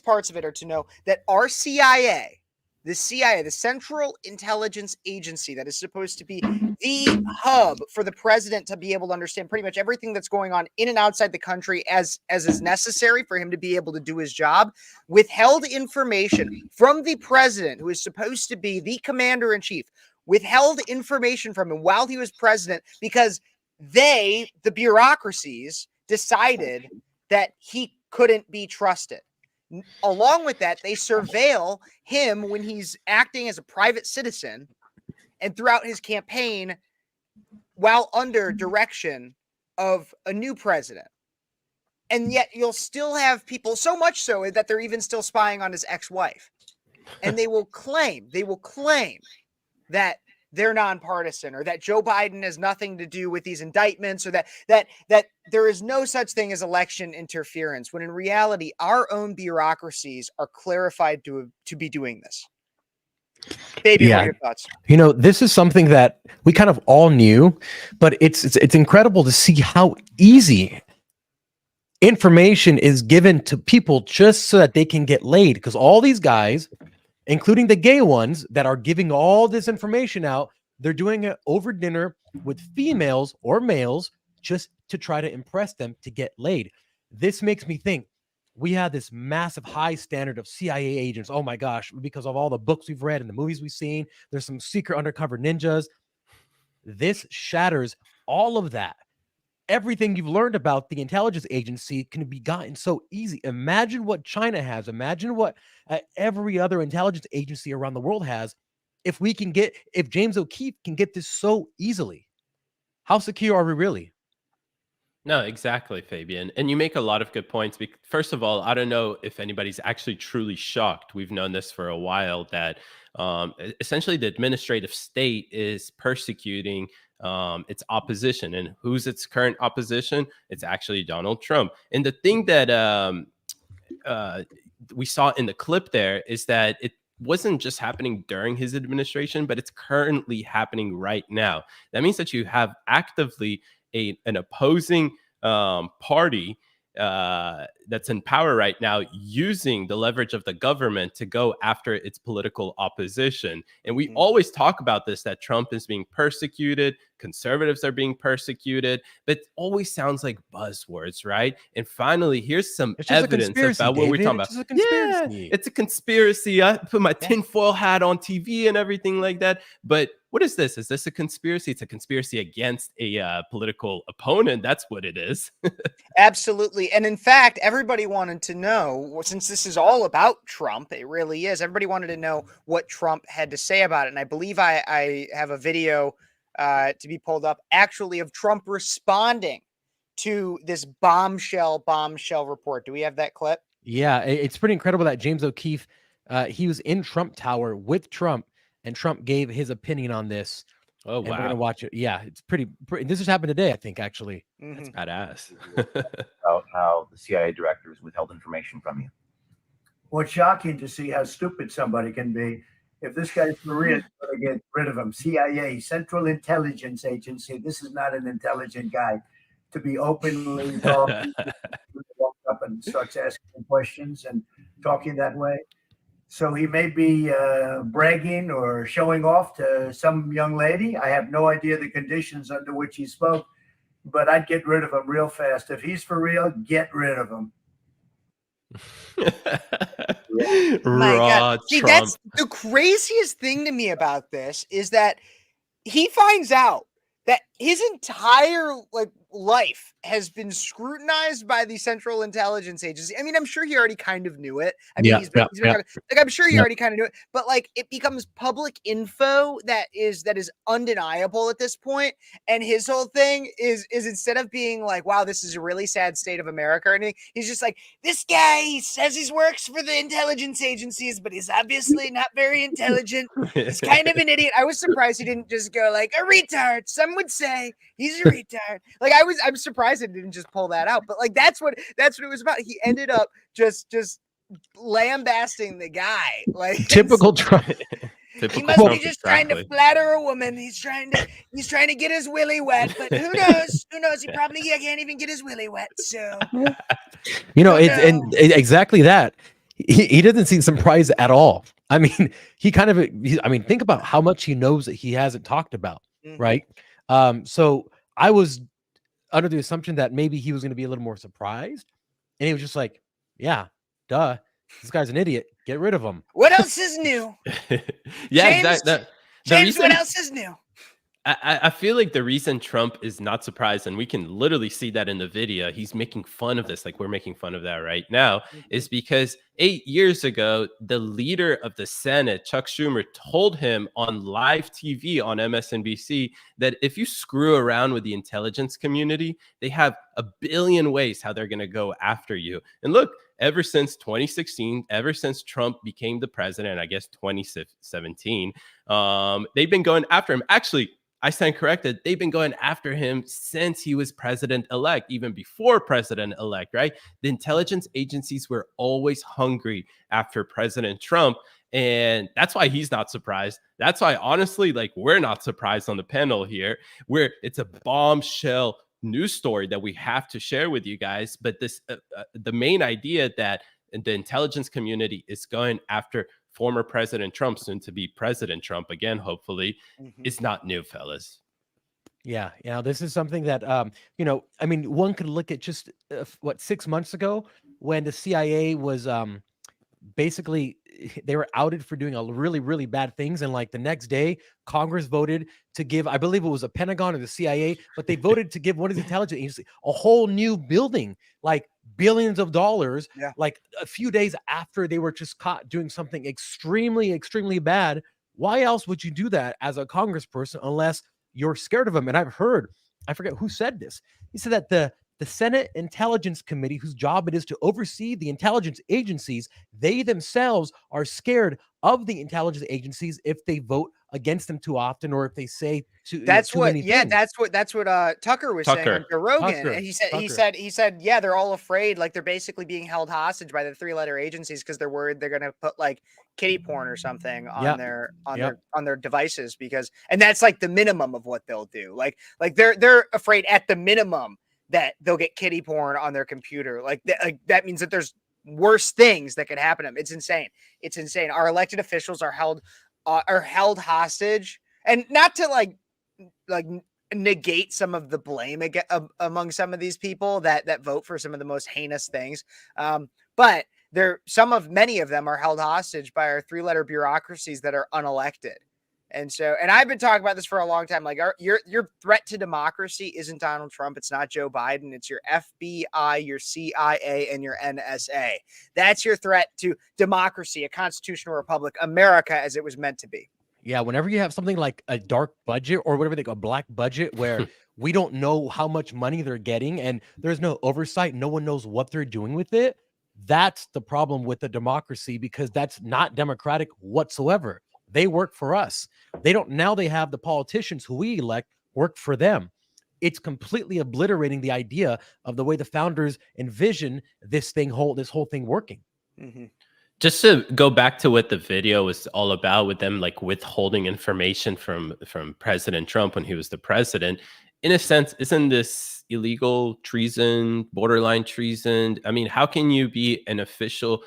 parts of it are to know that our CIA, the CIA, the Central Intelligence Agency, that is supposed to be the hub for the president to be able to understand pretty much everything that's going on in and outside the country as is necessary for him to be able to do his job, withheld information from the president, who is supposed to be the commander-in-chief, withheld information from him while he was president because the bureaucracies, decided that he couldn't be trusted. Along with that, they surveil him when he's acting as a private citizen and throughout his campaign while under direction of a new president. And yet you'll still have people, so much so that they're even still spying on his ex-wife. And they will claim that they're nonpartisan, or that Joe Biden has nothing to do with these indictments, or that there is no such thing as election interference, when in reality, our own bureaucracies are clarified to be doing this. Baby, what are your thoughts? You know, this is something that we kind of all knew, but it's incredible to see how easy information is given to people just so that they can get laid. Because all these guys, including the gay ones that are giving all this information out, they're doing it over dinner with females or males just to try to impress them to get laid. This makes me think we have this massive high standard of CIA agents. Oh my gosh, because of all the books we've read and the movies we've seen, there's some secret undercover ninjas. This shatters all of that. Everything you've learned about the intelligence agency can be gotten so easy. Imagine what China has. Imagine what every other intelligence agency around the world has. If James O'Keefe can get this so easily, how secure are we really? No, exactly, Fabian. And you make a lot of good points. First of all, I don't know if anybody's actually truly shocked. We've known this for a while, that essentially the administrative state is persecuting its opposition. And who's its current opposition? It's actually Donald Trump. And the thing that we saw in the clip there is that wasn't just happening during his administration, but it's currently happening right now. That means that you have actively an opposing party that's in power right now, using the leverage of the government to go after its political opposition. And we always talk about this, that Trump is being persecuted, conservatives are being persecuted, but it always sounds like buzzwords, right? And finally, here's some evidence about what we're talking about. Yeah, it's a conspiracy. I put my tinfoil hat on TV and everything like that. But what is this? Is this a conspiracy? It's a conspiracy against a political opponent. That's what it is. Absolutely. And in fact, everybody wanted to know, since this is all about Trump, it really is, everybody wanted to know what Trump had to say about it. And I believe I have a video to be pulled up actually of Trump responding to this bombshell report. Do we have that clip? Yeah, it's pretty incredible that James O'Keefe, he was in Trump Tower with Trump, and Trump gave his opinion on this. Oh, wow. We're going to watch it. Yeah, it's pretty. This just happened today, I think, actually. That's badass. About how the CIA directors withheld information from you. Well, it's shocking to see how stupid somebody can be. If this guy's for real, going to get rid of him. CIA, Central Intelligence Agency. This is not an intelligent guy to be openly talking, walk up and starts asking questions and talking that way. So he may be bragging or showing off to some young lady. I have no idea the conditions under which he spoke, but I'd get rid of him real fast. If he's for real, get rid of him. My God. See, that's the craziest thing to me about this, is that he finds out that his entire life has been scrutinized by the Central Intelligence Agency. I mean, I'm sure he already kind of knew it. I mean, I'm sure he already kind of knew it, but it becomes public info that is undeniable at this point. And his whole thing is instead of being like, wow, this is a really sad state of America or anything, he's just like, this guy, he says he works for the intelligence agencies, but he's obviously not very intelligent. He's kind of an idiot. I was surprised he didn't just go like a retard. Some would say he's a retard. I'm surprised it didn't just pull that out, but that's what it was about. He ended up just lambasting the guy. Typical Trump. He must be just trying to flatter a woman. He's trying to get his willy wet, but who knows? Who knows? He probably can't even get his willy wet. So exactly that. He doesn't seem surprised at all. I mean, think about how much he knows that he hasn't talked about, right? So I was under the assumption that maybe he was going to be a little more surprised, and he was just like, yeah, duh, this guy's an idiot, get rid of him. What else is new? Yeah, James, what else is new? I feel like the reason Trump is not surprised, and we can literally see that in the video, he's making fun of this, like we're making fun of that right now, is because 8 years ago, the leader of the Senate, Chuck Schumer, told him on live TV on MSNBC that if you screw around with the intelligence community, they have a billion ways how they're going to go after you. And look, ever since 2016, ever since Trump became the president, I guess 2017, they've been going after him. Actually, I stand corrected. They've been going after him since he was president-elect, even before president-elect, right? The intelligence agencies were always hungry after President Trump, and that's why he's not surprised. That's why, honestly, we're not surprised on the panel here, where it's a bombshell news story that we have to share with you guys. But this, the main idea that the intelligence community is going after former President Trump, soon to be President Trump again, hopefully, is not new, fellas. Yeah. This is something that, one could look at just 6 months ago when the CIA was basically, they were outed for doing a really, really bad things. And the next day, Congress voted to give, I believe it was a Pentagon or the CIA, but they voted to give one of the intelligence agencies a whole new building, billions of dollars, a few days after they were just caught doing something extremely, extremely bad. Why else would you do that as a congressperson unless you're scared of them? And I've heard, I forget who said this. He said that the Senate Intelligence Committee, whose job it is to oversee the intelligence agencies, they themselves are scared of the intelligence agencies if they vote against them too often, or if they say too many things. That's what Tucker was saying on Joe Rogan. And he said, they're all afraid, they're basically being held hostage by the three-letter agencies because they're worried they're going to put kitty porn or something on Yep. their devices, and that's like the minimum of what they'll do. Like they're afraid at the minimum that they'll get kitty porn on their computer. Like that means that there's worse things that could happen to them. It's insane. It's insane. Our elected officials are held hostage, and not to like negate some of the blame among some of these people that vote for some of the most heinous ththings. But many of them are held hostage by our 3-letter bureaucracies that are unelected. And I've been talking about this for a long time. Like your threat to democracy isn't Donald Trump. It's not Joe Biden. It's your FBI, your CIA, and your NSA. That's your threat to democracy, a constitutional republic, America as it was meant to be. Yeah, whenever you have something like a dark budget or whatever they call a black budget, where we don't know how much money they're getting and there's no oversight, no one knows what they're doing with it. That's the problem with the democracy, because that's not democratic whatsoever. They work for us. They have the politicians who we elect work for them. It's completely obliterating the idea of the way the founders envision this whole thing working. Mm-hmm. Just to go back to what the video was all about, with them like withholding information from President Trump when he was the president, in a sense, isn't this illegal treason, borderline treason? I mean, how can you be an official,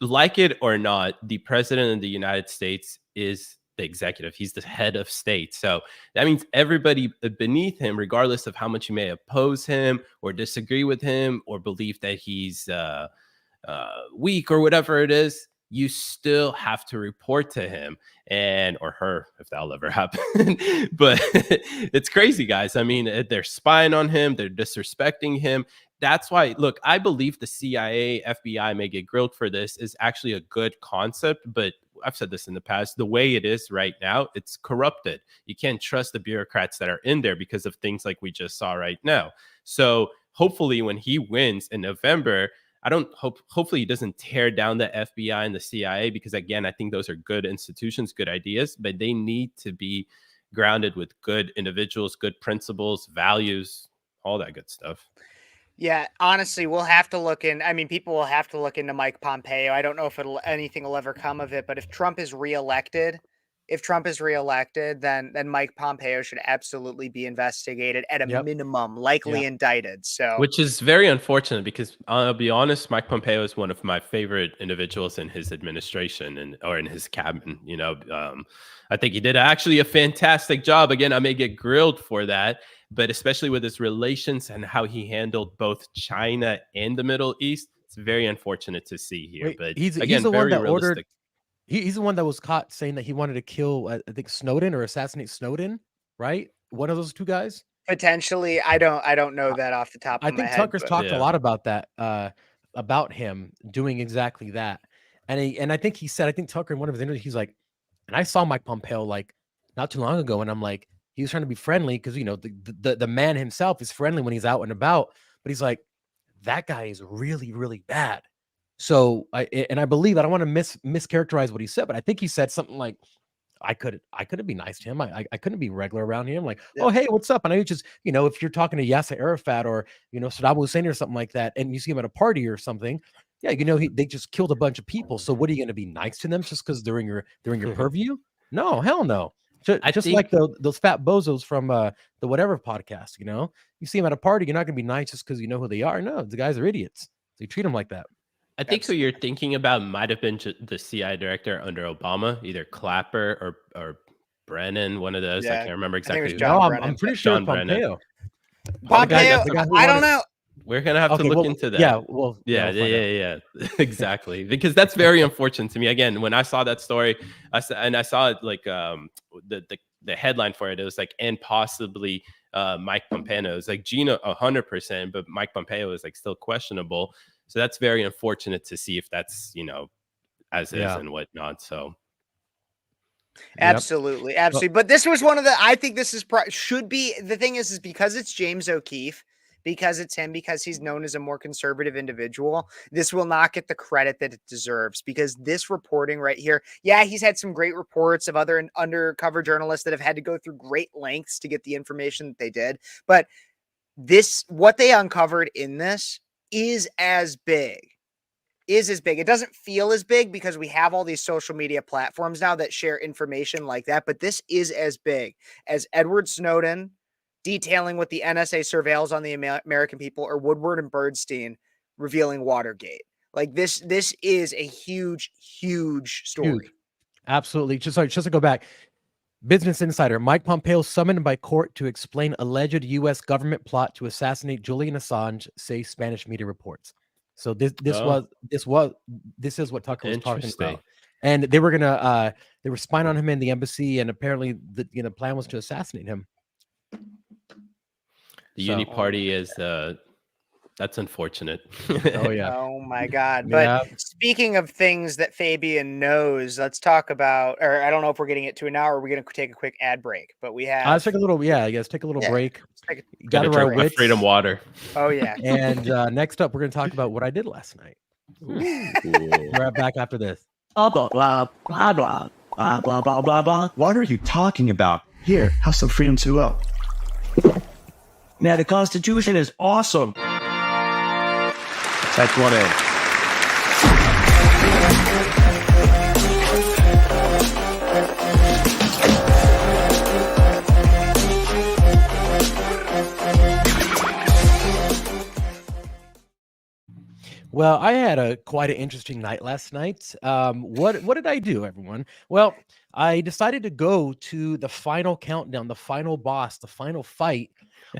like it or not, the president of the United States is the executive. He's the head of state. So that means everybody beneath him, regardless of how much you may oppose him or disagree with him or believe that he's weak or whatever it is, you still have to report to him or her, if that'll ever happen. But it's crazy, guys. I mean, they're spying on him. They're disrespecting him. That's why, look, I believe the CIA, FBI may get grilled for this is actually a good concept, but I've said this in the past, the way it is right now, it's corrupted. You can't trust the bureaucrats that are in there because of things like we just saw right now. So hopefully when he wins in November, hopefully he doesn't tear down the FBI and the CIA, because again, I think those are good institutions, good ideas, but they need to be grounded with good individuals, good principles, values, all that good stuff. Yeah, honestly, we'll have to look in. I mean, people will have to look into Mike Pompeo. I don't know if anything will ever come of it, but if Trump is reelected, then Mike Pompeo should absolutely be investigated at a minimum, likely indicted. So, which is very unfortunate, because I'll be honest, Mike Pompeo is one of my favorite individuals in his administration or in his cabinet. You know, I think he did actually a fantastic job. Again, I may get grilled for that, but especially with his relations and how he handled both China and the Middle East, it's very unfortunate to see here. Wait, but he's again, the very one that realistic. ordered. He's the one that was caught saying that he wanted to kill, I think, Snowden or assassinate Snowden, right? One of those two guys. Potentially, I don't know that off the top of my head. I think Tucker's talked a lot about that, about him doing exactly that, and I think he said, I think Tucker in one of his interviews, he's like, and I saw Mike Pompeo like not too long ago, and I'm like, he was trying to be friendly because the man himself is friendly when he's out and about, but he's like, that guy is really, really bad. So I believe, I don't want to mischaracterize what he said, but I think he said something like, I couldn't be nice to him. I couldn't be regular around him. Like, oh, hey, what's up? And I just, if you're talking to Yasser Arafat or, Saddam Hussein or something like that, and you see him at a party or something, yeah, they just killed a bunch of people. So what are you going to be nice to them just because they're in your purview? No, hell no. I just think, like those fat bozos from the whatever podcast, you see them at a party, you're not going to be nice just because you know who they are. No, the guys are idiots. So you treat them like that. I think who you're thinking about might have been the CIA director under Obama, either Clapper or Brennan, one of those. I can't remember exactly. I'm pretty sure John Brennan. Pompeo. I don't know. We're gonna have to look into that. Yeah, well, yeah, exactly. Because that's very unfortunate to me. Again, when I saw that story, I saw it like the headline for it. It was like, and possibly Mike Pompeo. It's like Gina 100%, but Mike Pompeo is like still questionable. So that's very unfortunate to see if that's, as is and whatnot. So. Absolutely. But this was one of the, I think this is, should be, the thing is because it's James O'Keefe, because it's him, because he's known as a more conservative individual, this will not get the credit that it deserves, because this reporting right here, he's had some great reports of other undercover journalists that have had to go through great lengths to get the information that they did. But what they uncovered in this is as big is as big. It doesn't feel as big because we have all these social media platforms now that share information like that, but this is as big as Edward Snowden detailing what the NSA surveils on the American people, or Woodward and Bernstein revealing Watergate. Like this is a huge story. Huge. Absolutely. Just to go back. Business Insider, Mike Pompeo summoned by court to explain alleged U.S. government plot to assassinate Julian Assange, say Spanish media reports. So this is what Tucker was talking about. And they were they were spying on him in the embassy, and apparently the plan was to assassinate him. The Uni Party is that's unfortunate. Oh yeah. Oh my God. But speaking of things that Fabian knows, let's talk about, or I don't know if we're getting it to an hour. We're going to take a quick ad break, but we have. Let's take a little. Take a little break. Got to drink my freedom water. Oh yeah. And next up, we're going to talk about what I did last night. We're right back after this. Blah blah blah blah blah blah blah blah blah blah. What are you talking about? Here, have some freedom to go. Now the Constitution is awesome. That's what it is. Well, I had quite an interesting night last night. What did I do, everyone? Well, I decided to go to the final countdown, the final boss, the final fight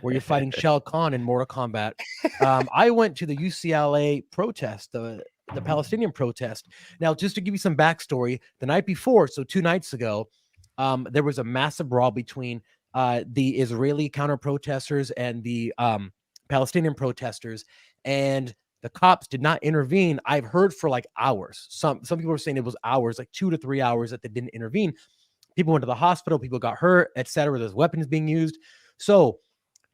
where you're fighting Shao Kahn in Mortal Kombat. I went to the UCLA protest, the Palestinian protest. Now, just to give you some backstory, the night before, so 2 nights ago, there was a massive brawl between the Israeli counter-protesters and the Palestinian protesters, and the cops did not intervene. I've heard for like hours. Some people were saying it was hours, like 2 to 3 hours that they didn't intervene. People went to the hospital, people got hurt, etc. There's weapons being used. So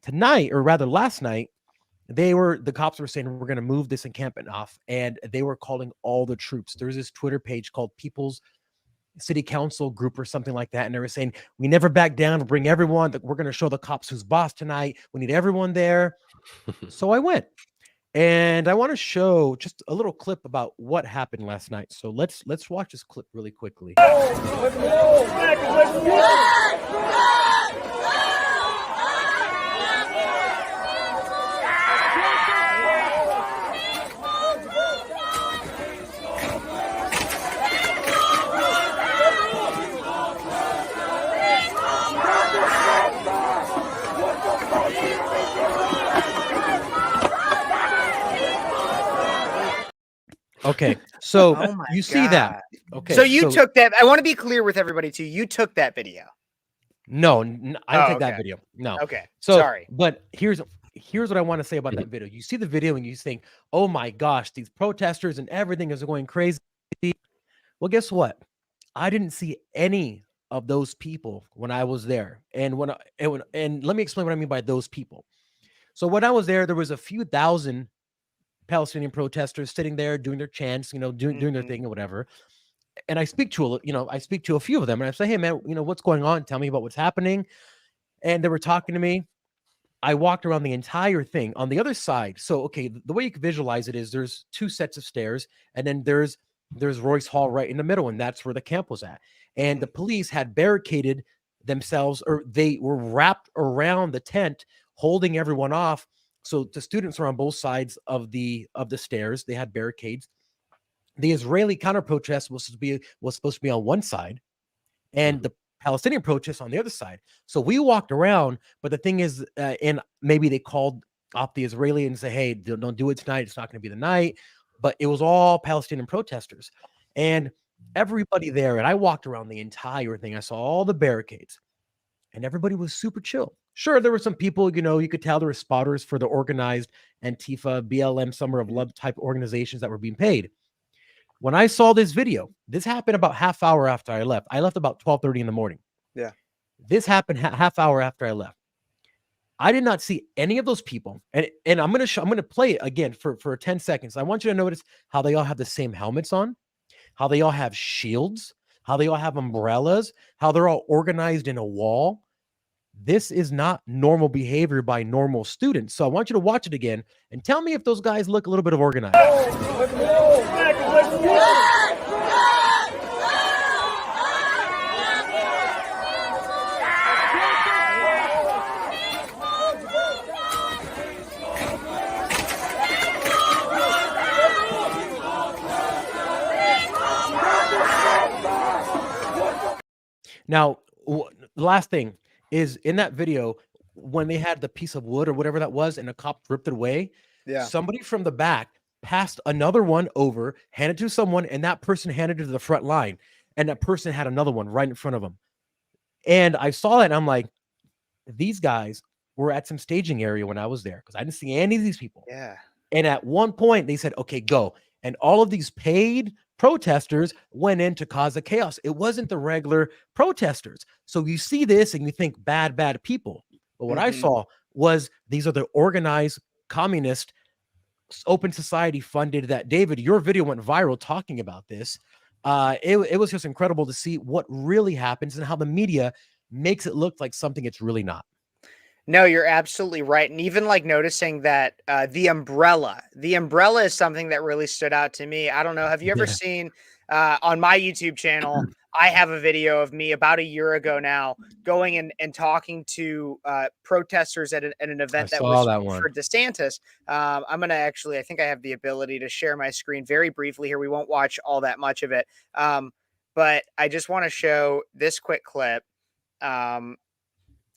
tonight, or rather last night, the cops were saying we're going to move this encampment off, and they were calling all the troops. There's this Twitter page called People's City Council Group or something like that, and they were saying we never back down. We'll bring everyone. We're going to show the cops who's boss tonight. We need everyone there. So I went. And I want to show just a little clip about what happened last night. So let's watch this clip really quickly. Okay, so you see that. Okay, so you took that. I want to be clear with everybody too. You took that video. No, I didn't take that video. No. Okay. So, sorry. But here's what I want to say about that video. You see the video and you think, oh my gosh, these protesters and everything is going crazy. Well, guess what? I didn't see any of those people when I was there. And and let me explain what I mean by those people. So when I was there was a few thousand Palestinian protesters sitting there doing their chants, doing their thing or whatever. And I speak to a few of them, and I say, hey man, what's going on? Tell me about what's happening. And they were talking to me. I walked around the entire thing on the other side. So, okay, the way you can visualize it is there's 2 sets of stairs, and then there's Royce Hall right in the middle, and that's where the camp was at. And the police had barricaded themselves, or they were wrapped around the tent, holding everyone off. So the students were on both sides of the stairs. They had barricades. The Israeli counter protest was supposed to be on one side, and the Palestinian protest on the other side. So we walked around, but the thing is, and maybe they called off the Israeli and say, hey, don't do it tonight. It's not going to be the night. But it was all Palestinian protesters, and everybody there. And I walked around the entire thing. I saw all the barricades, and everybody was super chill. Sure, there were some people, you could tell there were spotters for the organized Antifa, BLM, Summer of Love type organizations that were being paid. When I saw this video, this happened about half hour after I left. I left about 12:30 in the morning. Yeah. This happened half hour after I left. I did not see any of those people. And I'm going to play it again for 10 seconds. I want you to notice how they all have the same helmets on, how they all have shields, how they all have umbrellas, how they're all organized in a wall. this is not normal behavior by normal students. So I want you to watch it again and tell me if those guys look a little bit of organized. Now, the last thing is in that video, when they had the piece of wood or whatever that was, and the cop ripped it away, somebody from the back passed another one over, handed to someone, and that person handed it to the front line, and that person had another one right in front of them. And I saw that, and I'm like, these guys were at some staging area when I was there, because I didn't see any of these people. Yeah. And at one point, they said, okay, go. And all of these paid protesters went in to cause a chaos. It wasn't the regular protesters. So you see this and you think bad people. But what I saw was these are the organized communist open society funded that. David, your video went viral talking about this. It was just incredible to see what really happens and how the media makes it look like something it's really not. No, you're absolutely right. And even like noticing that the umbrella is something that really stood out to me. I don't know. Have you ever seen on my YouTube channel, I have a video of me about a year ago now going and talking to protesters at an event that was for DeSantis. I'm going to actually, I think I have the ability to share my screen very briefly here. We won't watch all that much of it. But I just want to show this quick clip.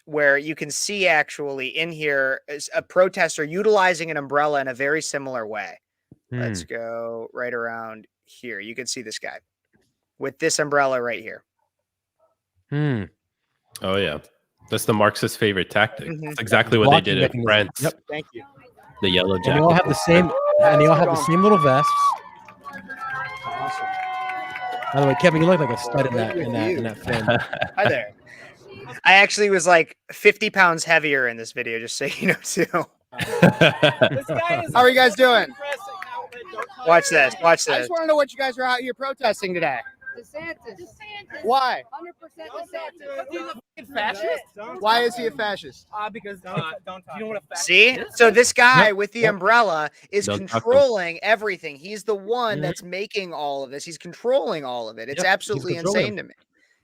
Where you can see actually in here is a protester utilizing an umbrella in a very similar way. Let's go right around here. You can see this guy with this umbrella right here. Oh, yeah. That's the Marxist favorite tactic. That's exactly what they did at France. Yep. Thank you. The yellow jacket. And they all have the same, and they all have the same little vests. Awesome. By the way, Kevin, you look like a stud in that film. Hi there. I actually was like 50 pounds heavier in this video, just so you know, too. How are you guys doing? Watch this. Watch this. I just want to know what you guys are out here protesting today. DeSantis. Why? 100% DeSantis. He's a fascist? Why is he a fascist? Because don't you know what a fascist See? is? So this guy with the umbrella is controlling everything. He's the one that's making all of this. He's controlling all of it. It's absolutely insane to me.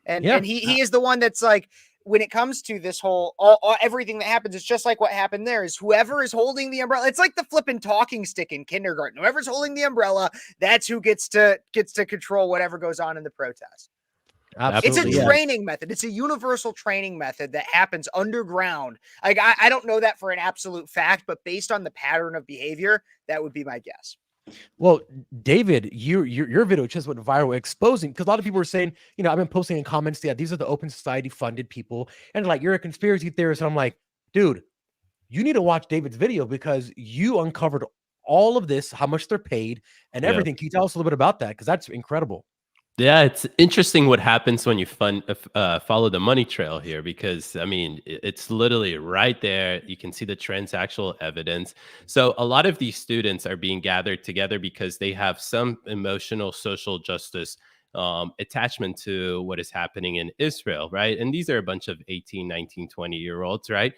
And he is the one that's like, when it comes to this whole everything that happens, it's just like what happened there is whoever is holding the umbrella. It's like the flipping talking stick in kindergarten. Whoever's holding the umbrella, that's who gets to control whatever goes on in the protest. Absolutely, it's a training method. It's a universal training method that happens underground. Like I don't know that for an absolute fact, but based on the pattern of behavior, that would be my guess. Well, David, your video just went viral exposing, because a lot of people were saying, you know, I've been posting in comments, yeah, these are the open society funded people, and like, you're a conspiracy theorist. And I'm like, dude, you need to watch David's video because you uncovered all of this, how much they're paid and everything. Can you tell us a little bit about that? Because that's incredible. Yeah, it's interesting what happens when you follow the money trail here, because, I mean, it's literally right there. You can see the transactional evidence. So a lot of these students are being gathered together because they have some emotional social justice attachment to what is happening in Israel, right? And these are a bunch of 18, 19, 20-year-olds, right?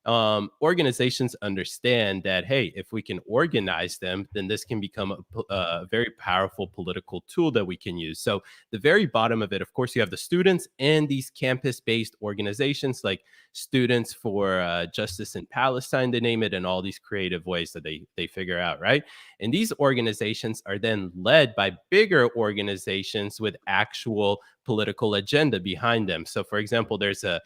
Organizations understand that, hey, if we can organize them, then this can become a very powerful political tool that we can use. So the very bottom of it, of course, you have the students and these campus-based organizations like Students for Justice in Palestine, they name it, and all these creative ways that they figure out, right? And these organizations are then led by bigger organizations with actual political agenda behind them. So, for example, there's a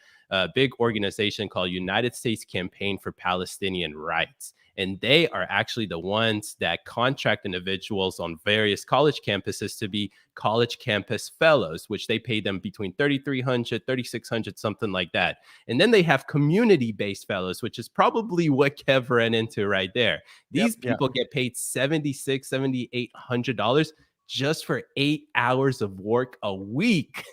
big organization called United States Campaign for Palestinian Rights. And they are actually the ones that contract individuals on various college campuses to be college campus fellows, which they pay them between $3,300, $3,600, something like that. And then they have community-based fellows, which is probably what Kev ran into right there. These people get paid $7,600, $7,800 just for 8 hours of work a week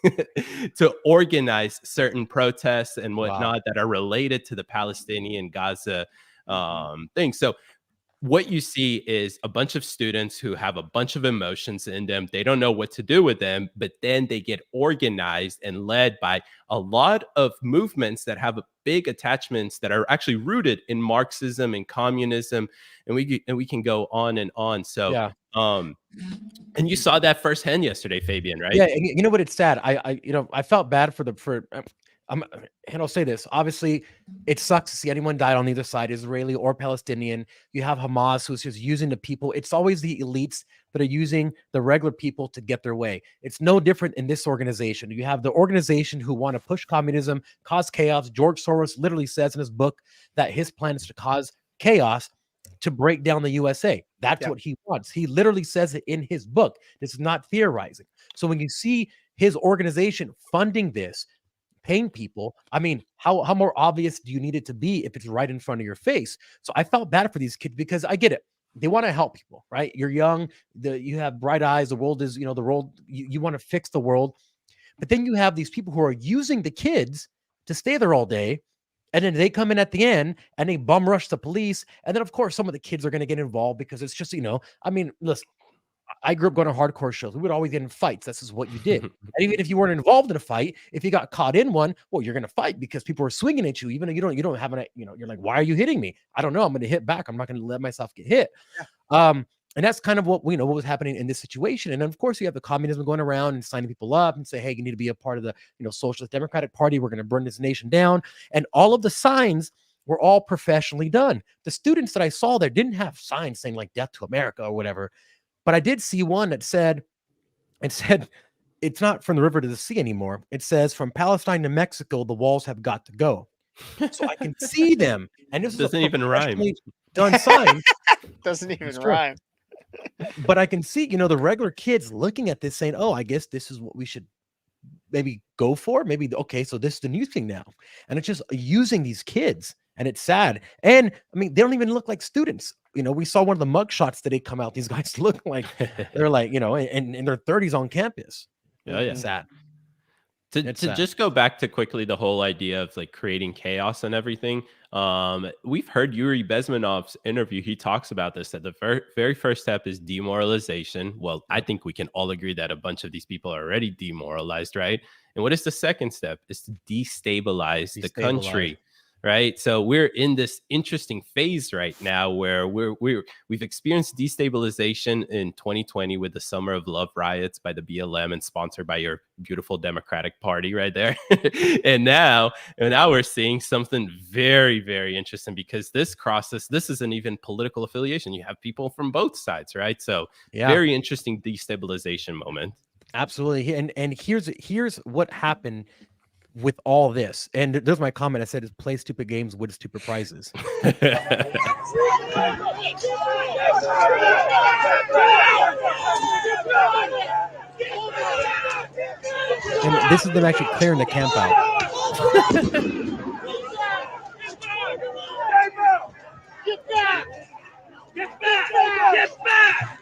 to organize certain protests and whatnot that are related to the Palestinian Gaza thing. So what you see is a bunch of students who have a bunch of emotions in them. They don't know what to do with them, but then they get organized and led by a lot of movements that have big attachments that are actually rooted in Marxism and communism, and we can go on and on. So, Yeah. And you saw that firsthand yesterday, Fabian, right? Yeah, and you know what? It's sad. I felt bad and I'll say this. Obviously, it sucks to see anyone die on either side, Israeli or Palestinian. You have Hamas, who's just using the people. It's always the elites that are using the regular people to get their way. It's no different in this organization. You have the organization who want to push communism, cause chaos. George Soros literally says in his book that his plan is to cause chaos to break down the USA. That's what he wants. He literally says it in his book. This is not theorizing. So when you see his organization funding this, paying people, I mean, how more obvious do you need it to be if it's right in front of your face? So I felt bad for these kids because I get it. They want to help people, right? You're young, you have bright eyes. The world is, the world, you want to fix the world. But then you have these people who are using the kids to stay there all day. And then they come in at the end and they bum rush the police. And then, of course, some of the kids are going to get involved because it's just, I mean, listen, I grew up going to hardcore shows. We would always get in fights. This is what you did. And even if you weren't involved in a fight, if you got caught in one, well, you're going to fight because people are swinging at you. Even though you don't have you're like, why are you hitting me? I don't know. I'm going to hit back. I'm not going to let myself get hit. And that's kind of what we know what was happening in this situation. And then, of course, you have the communism going around and signing people up and say, hey, you need to be a part of the Socialist Democratic Party. We're going to burn this nation down. And all of the signs were all professionally done. The students that I saw there didn't have signs saying like death to America or whatever. But I did see one that said, it's not from the river to the sea anymore. It says from Palestine to Mexico, the walls have got to go. So I can see them. And this doesn't even rhyme. Done sign. Doesn't even rhyme. But I can see, the regular kids looking at this saying, oh, I guess this is what we should maybe go for. Maybe, okay, so this is the new thing now. And it's just using these kids. And it's sad. And I mean, they don't even look like students. We saw one of the mug shots that they come out. These guys look like they're like, in their 30s on campus. Oh, yeah. It's sad. To just go back to quickly the whole idea of like creating chaos and everything. We've heard Yuri Bezmenov's interview. He talks about this, that the very first step is demoralization. Well, I think we can all agree that a bunch of these people are already demoralized, right? And what is the second step? Is to destabilize the country. Right. So we're in this interesting phase right now where we've experienced destabilization in 2020 with the Summer of Love riots by the BLM and sponsored by your beautiful Democratic Party right there. and now we're seeing something very, very interesting because this isn't even political affiliation. You have people from both sides. Right. So very interesting destabilization moment. Absolutely. And here's what happened with all this. And there's my comment. I said, play stupid games, win stupid prizes. And this is them actually clearing the camp out. Get back! Get back! Get back!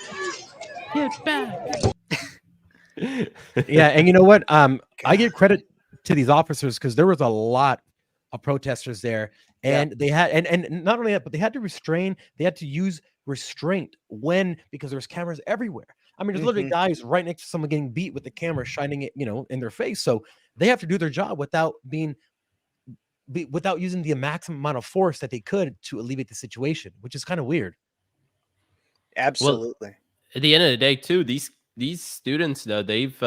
Get back! Yeah, and you know what? I give credit to these officers because there was a lot of protesters there, and they had and not only that, but they had to use restraint because there's cameras everywhere. I mean, there's literally guys right next to someone getting beat with the camera shining it, in their face. So they have to do their job without using the maximum amount of force that they could to alleviate the situation, which is kind of weird. Absolutely. Well, at the end of the day, too, these students, though, they've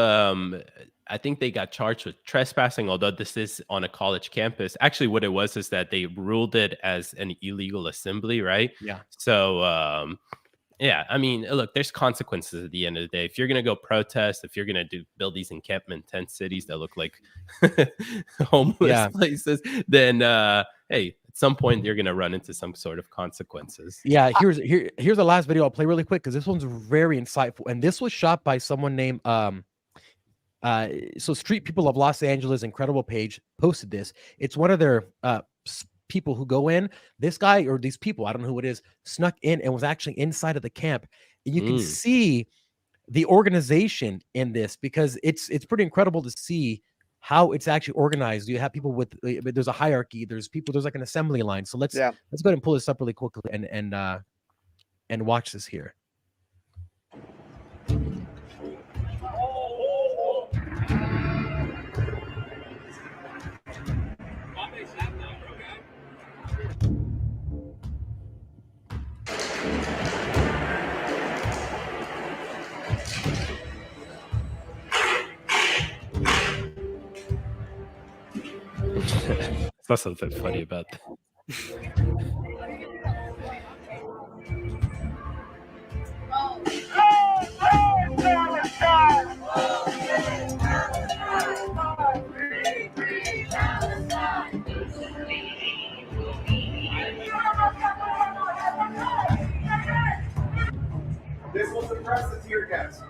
I think they got charged with trespassing, although this is on a college campus. Actually, what it was is that they ruled it as an illegal assembly, right? Yeah. So, yeah, I mean, look, there's consequences at the end of the day. If you're going to go protest, if you're going to build these encampment tent cities that look like homeless places, then, hey, at some point you're going to run into some sort of consequences. Yeah, here's the last video I'll play really quick because this one's very insightful. And this was shot by someone named so Street People of Los Angeles incredible page posted this. It's one of their people who go in. This guy or these people, I don't know who it is, snuck in and was actually inside of the camp. And you can see the organization in this because it's pretty incredible to see how it's actually organized. You have people there's a hierarchy. There's like an assembly line. So let's go ahead and pull this up really quickly and And watch this here. That's something funny about that. This will suppress the tear gas.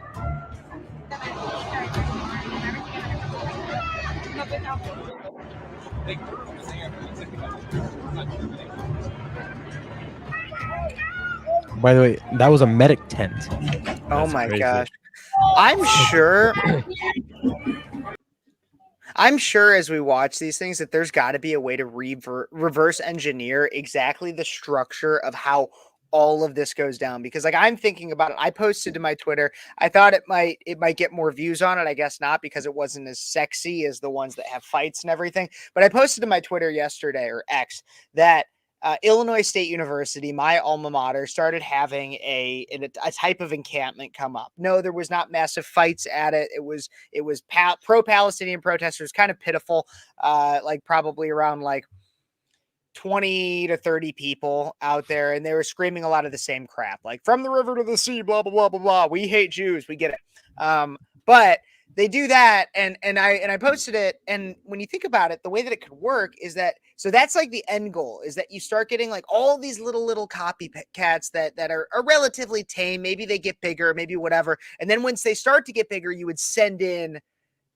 By the way, that was a medic tent. Oh my gosh. I'm sure as we watch these things that there's got to be a way to reverse engineer exactly the structure of how all of this goes down, because like I'm thinking about it. I posted to my Twitter. I thought it might get more views on it. I guess not, because it wasn't as sexy as the ones that have fights and everything. But I posted to my Twitter yesterday, or X, that Illinois State University, my alma mater, started having a type of encampment come up. No, there was not massive fights at it. It was pro-Palestinian protesters, kind of pitiful, like probably around like 20 to 30 people out there, and they were screaming a lot of the same crap, like from the river to the sea, blah, blah, blah, blah, blah. We hate Jews. We get it. But they do that. And I posted it. And when you think about it, the way that it could work is that, so that's like the end goal, is that you start getting like all these little copycats that are relatively tame. Maybe they get bigger, maybe whatever. And then once they start to get bigger, you would send in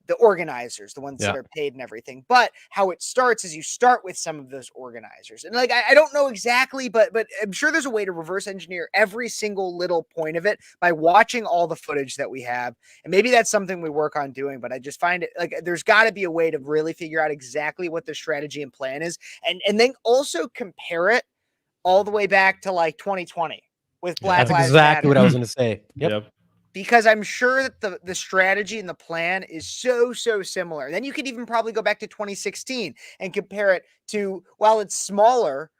the organizers, the ones that are paid and everything. But how it starts is you start with some of those organizers. And like, I don't know exactly, but I'm sure there's a way to reverse engineer every single little point of it by watching all the footage that we have. And maybe that's something we work on doing, but I just find it like there's got to be a way to really figure out exactly what the strategy and plan is. And then also compare it all the way back to like 2020 with Black Lives Matter. That's exactly what I was going to say. Yep. Because I'm sure that the strategy and the plan is so similar. Then you could even probably go back to 2016 and compare it to, while it's smaller,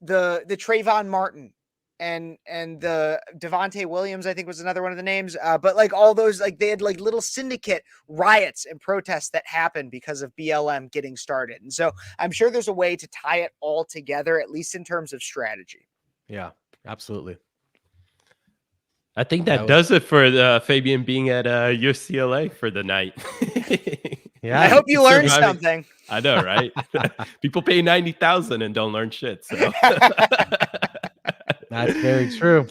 the Trayvon Martin and the Devontae Williams, I think was another one of the names. But like all those, like they had like little syndicate riots and protests that happened because of BLM getting started. And so I'm sure there's a way to tie it all together, at least in terms of strategy. Yeah, absolutely. I think that does it for Fabian being at UCLA for the night. Yeah, I hope you learned something. I know, right? People pay $90,000 and don't learn shit. So that's very true.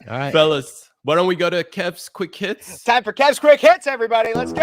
All right, fellas, why don't we go to Kev's quick hits? Time for Kev's quick hits, everybody. Let's go.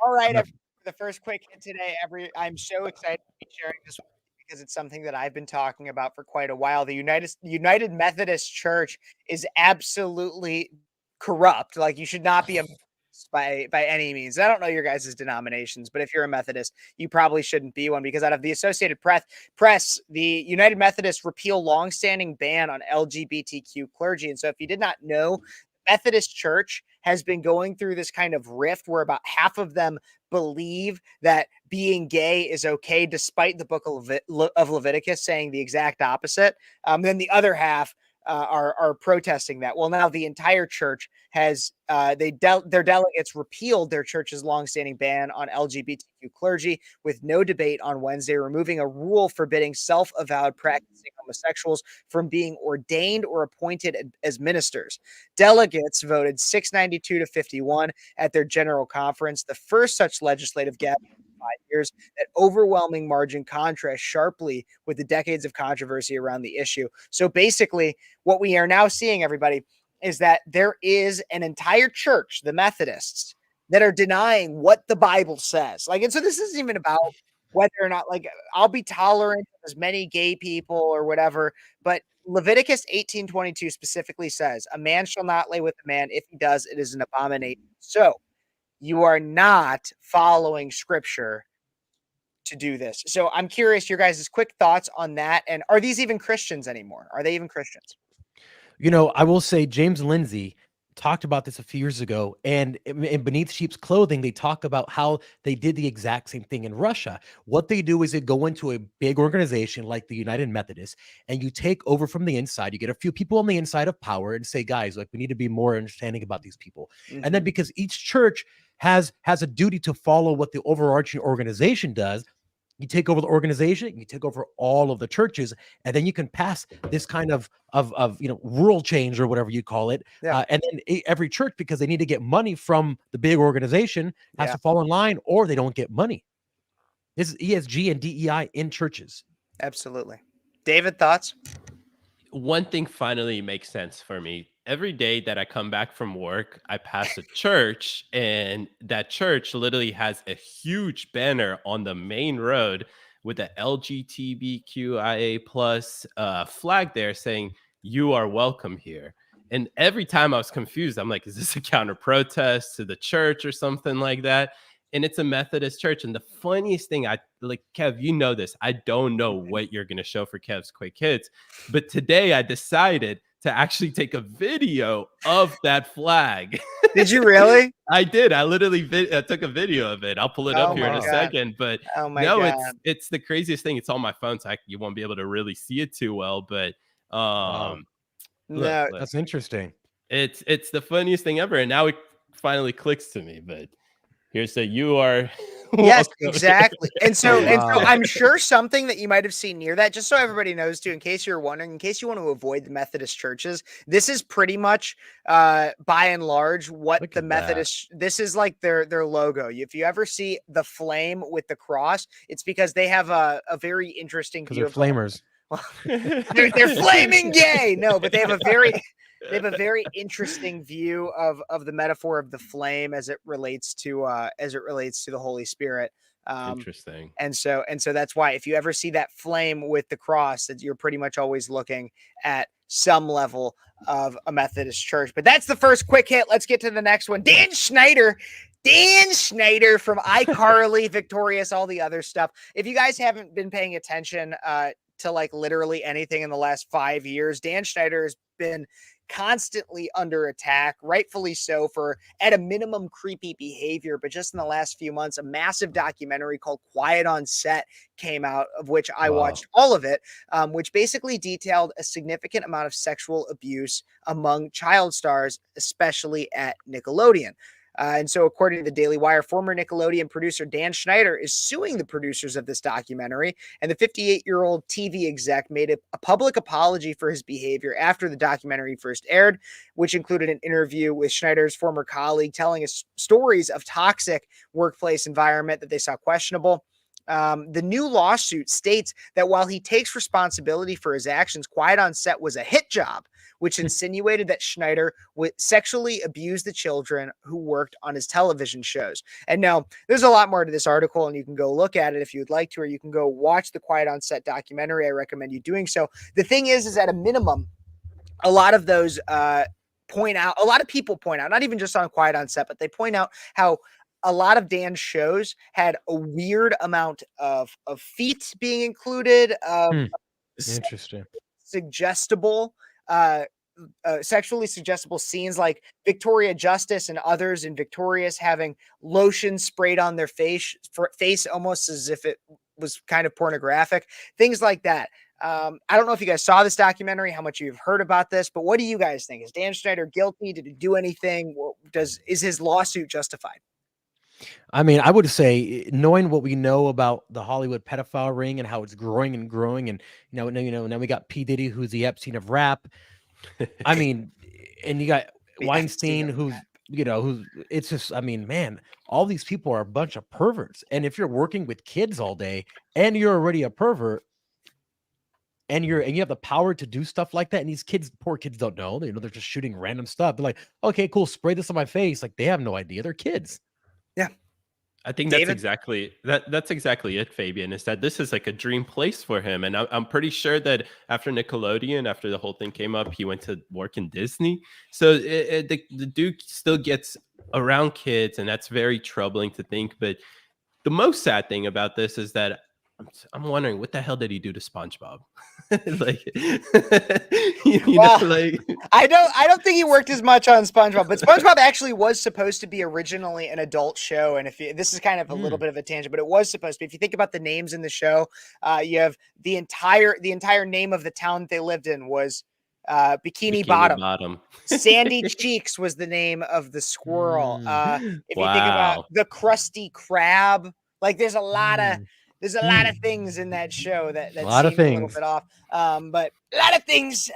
All right. The first quick hit today. I'm so excited to be sharing this because it's something that I've been talking about for quite a while. The United Methodist Church is absolutely corrupt. Like, you should not be a Methodist by any means. I don't know your guys' denominations, but if you're a Methodist, you probably shouldn't be one, because out of the Associated Press, the United Methodists repeal longstanding ban on LGBTQ clergy. And so if you did not know, Methodist Church has been going through this kind of rift where about half of them believe that being gay is okay, despite the book of Leviticus saying the exact opposite. Then the other half are protesting that. Well, now the entire church has their delegates repealed their church's longstanding ban on LGBTQ clergy with no debate on Wednesday, removing a rule forbidding self-avowed practicing homosexuals from being ordained or appointed as ministers. Delegates voted 692 to 51 at their general conference, the first such legislative gathering in 5 years. That overwhelming margin contrasts sharply with the decades of controversy around the issue. So basically, what we are now seeing, everybody, is that there is an entire church, the Methodists, that are denying what the Bible says. Like, and so this isn't even about whether or not, like, I'll be tolerant of as many gay people or whatever, but Leviticus 18:22 specifically says, a man shall not lay with a man. If he does, it is an abomination. So you are not following scripture to do this. So I'm curious your guys' quick thoughts on that. And are these even Christians anymore? Are they even Christians? You know, I will say James Lindsay talked about this a few years ago, and in Beneath Sheep's Clothing, they talk about how they did the exact same thing in Russia. What they do is they go into a big organization like the United Methodists, and you take over from the inside. You get a few people on the inside of power and say, guys, like, we need to be more understanding about these people. And then because each church has a duty to follow what the overarching organization does, you take over the organization, you take over all of the churches, and then you can pass this kind of rural change or whatever you call it. And then every church, because they need to get money from the big organization, has to fall in line, or they don't get money. This is ESG and DEI in churches. Absolutely. David, thoughts? One thing finally makes sense for me. Every day that I come back from work, I pass a church, and that church literally has a huge banner on the main road with the LGBTQIA plus flag there saying, "You are welcome here." And every time I was confused, I'm like, is this a counter protest to the church or something like that? And it's a Methodist church. And the funniest thing, Kev, you know this, I don't know what you're going to show for Kev's Quick Hits, but today I decided to actually take a video of that flag. Did you really? I did. I literally took a video of it. I'll pull it up here in a second. But it's the craziest thing. It's on my phone, so you won't be able to really see it too well. But look, that's interesting. It's the funniest thing ever. And now it finally clicks to me. But here's the "you are." Yes, exactly. And so I'm sure something that you might have seen near that, just so everybody knows too, in case you're wondering, in case you want to avoid the Methodist churches, this is pretty much by and large what the Methodist, this is like their logo. If you ever see the flame with the cross, it's because they have a very interesting view. They're flamers. They're flaming gay. No, but they have a very interesting view of the metaphor of the flame as it relates to the Holy Spirit. Interesting. And so that's why if you ever see that flame with the cross, that you're pretty much always looking at some level of a Methodist church. But that's the first quick hit. Let's get to the next one. Dan Schneider from iCarly, Victorious, all the other stuff. If you guys haven't been paying attention to like literally anything in the last 5 years, Dan Schneider has been constantly under attack, rightfully so, for at a minimum creepy behavior. But just in the last few months, a massive documentary called Quiet on Set came out, of which I watched all of it, which basically detailed a significant amount of sexual abuse among child stars, especially at Nickelodeon. And so according to the Daily Wire, former Nickelodeon producer Dan Schneider is suing the producers of this documentary. And the 58-year-old TV exec made a public apology for his behavior after the documentary first aired, which included an interview with Schneider's former colleague telling us stories of toxic workplace environment that they saw questionable. The new lawsuit states that while he takes responsibility for his actions, Quiet on Set was a hit job, which insinuated that Schneider would sexually abuse the children who worked on his television shows. And now there's a lot more to this article, and you can go look at it if you'd like to, or you can go watch the Quiet on Set documentary. I recommend you doing so. The thing is at a minimum, a lot of those a lot of people point out, not even just on Quiet on Set, but they point out how a lot of Dan's shows had a weird amount of feet being included, Interesting, sexually suggestible scenes, like Victoria Justice and others in Victorious having lotion sprayed on their face almost as if it was kind of pornographic, things like that. I don't know if you guys saw this documentary, how much you've heard about this, but what do you guys think? Is Dan Schneider guilty? Did he do anything? Is his lawsuit justified? I mean, I would say, knowing what we know about the Hollywood pedophile ring and how it's growing and growing, and now we got P. Diddy, who's the Epstein of rap. I mean, and you got Weinstein, who's it's just, I mean, man, all these people are a bunch of perverts. And if you're working with kids all day and you're already a pervert, and you have the power to do stuff like that, and these poor kids don't know. They're just shooting random stuff. They're like, okay, cool, spray this on my face. Like, they have no idea. They're kids. Yeah. I think that's exactly it, Fabian, is that this is like a dream place for him. And I'm pretty sure that after Nickelodeon, after the whole thing came up, he went to work in Disney. So the dude still gets around kids, and that's very troubling to think. But The most sad thing about this is that I'm wondering what the hell did he do to SpongeBob? Like, like I don't think he worked as much on SpongeBob, but SpongeBob actually was supposed to be originally an adult show. And this is kind of a little bit of a tangent, but it was supposed to be. If you think about the names in the show, you have the entire name of the town that they lived in was Bikini Bottom. Sandy Cheeks was the name of the squirrel. If you think about the Krusty Krab, like there's a lot of things in that show that seem a little bit off. But a lot of things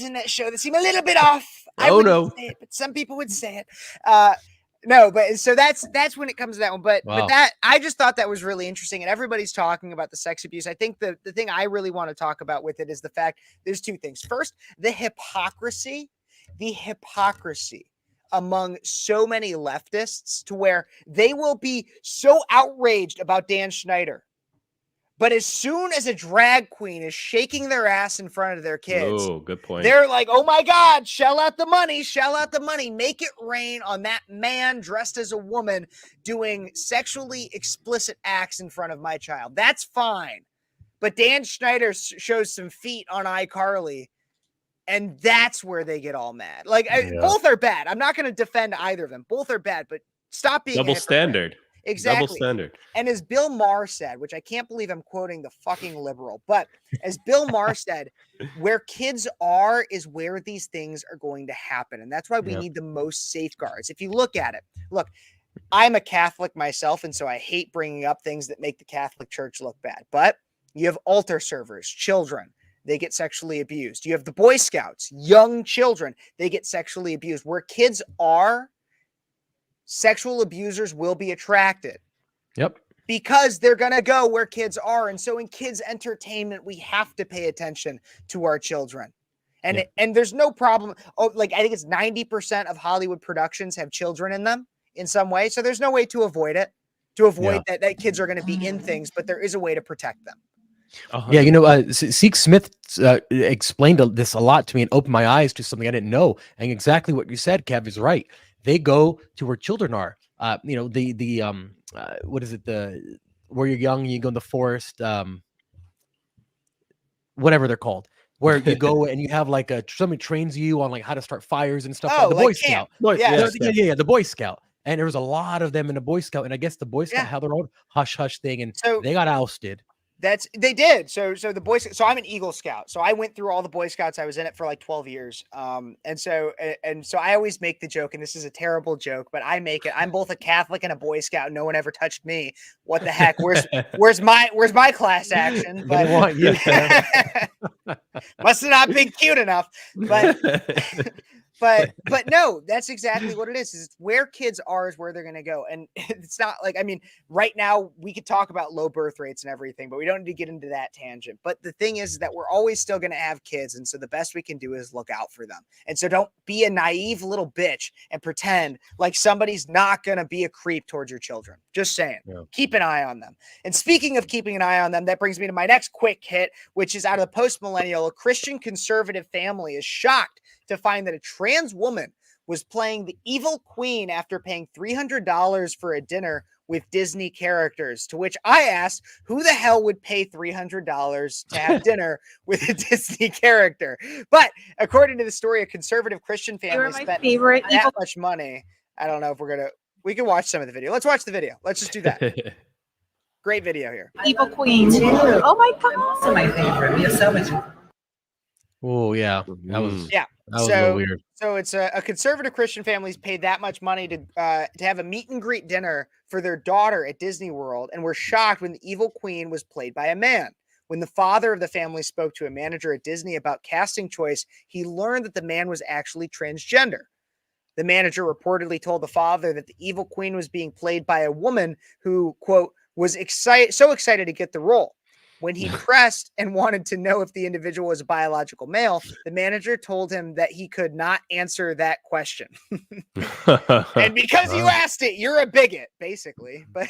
in that show that seem a little bit off. I wouldn't say it, but some people would say it. No, but so that's when it comes to that one. But that I just thought that was really interesting, and everybody's talking about the sex abuse. I think the thing I really want to talk about with it is the fact there's two things. First, the hypocrisy among so many leftists to where they will be so outraged about Dan Schneider. But as soon as a drag queen is shaking their ass in front of their kids, good point. They're like, oh my God, shell out the money, make it rain on that man dressed as a woman doing sexually explicit acts in front of my child. That's fine. But Dan Schneider shows some feet on iCarly, and that's where they get all mad. Like, both are bad. I'm not going to defend either of them. Both are bad, but stop being double standard. Exactly. Double standard. And as Bill Maher said, which I can't believe I'm quoting the fucking liberal, but as Bill Maher said, where kids are is where these things are going to happen. And that's why we need the most safeguards. If you look at it, look, I'm a Catholic myself, and so I hate bringing up things that make the Catholic Church look bad. But you have altar servers, children. They get sexually abused. You have the Boy Scouts, young children. They get sexually abused. Where kids are, sexual abusers will be attracted. Yep. Because they're going to go where kids are. And so in kids' entertainment, we have to pay attention to our children. And and there's no problem. Oh, like I think it's 90% of Hollywood productions have children in them in some way. So there's no way to avoid it, that kids are going to be in things, but there is a way to protect them. Yeah, you know, Seek Smith explained this a lot to me and opened my eyes to something I didn't know. And exactly what you said, Kev, is right. They go to where children are. You know, what is it? Where you're young, you go in the forest, whatever they're called, where you go and you have like somebody trains you on like how to start fires and stuff. Oh, the like Boy Scout. The Boy Scout. And there was a lot of them in the Boy Scout. And I guess the Boy Scout had their own hush hush thing, and they got ousted. They did. So the Boy Scouts, so I'm an Eagle Scout. So I went through all the Boy Scouts. I was in it for like 12 years. And so I always make the joke, and this is a terrible joke, but I make it. I'm both a Catholic and a Boy Scout. No one ever touched me. What the heck? Where's my class action? But want you, must have not been cute enough. But no, that's exactly what it is. It's where kids are is where they're going to go. And it's not like, I mean, right now we could talk about low birth rates and everything, but we don't need to get into that tangent. But the thing is that we're always still going to have kids. And so the best we can do is look out for them. And so don't be a naive little bitch and pretend like somebody's not going to be a creep towards your children. Just saying, keep an eye on them. And speaking of keeping an eye on them, that brings me to my next quick hit, which is out of the post-millennial. A Christian conservative family is shocked to find that a trans woman was playing the evil queen after paying $300 for a dinner with Disney characters, to which I asked, who the hell would pay $300 to have dinner with a Disney character? But according to the story, a conservative Christian family spent that much money. I don't know if we can watch some of the video. Let's watch the video. Let's just do that. Great video here. Evil Queen. Oh my God. That's my favorite. We have so much. Oh yeah, that was a little weird. So it's a conservative Christian family's paid that much money to have a meet and greet dinner for their daughter at Disney World, and were shocked when the evil queen was played by a man. When the father of the family spoke to a manager at Disney about casting choice, he learned that the man was actually transgender. The manager reportedly told the father that the evil queen was being played by a woman who, quote, was so excited to get the role. When he pressed and wanted to know if the individual was a biological male, the manager told him that he could not answer that question. And because you asked it, you're a bigot, basically. But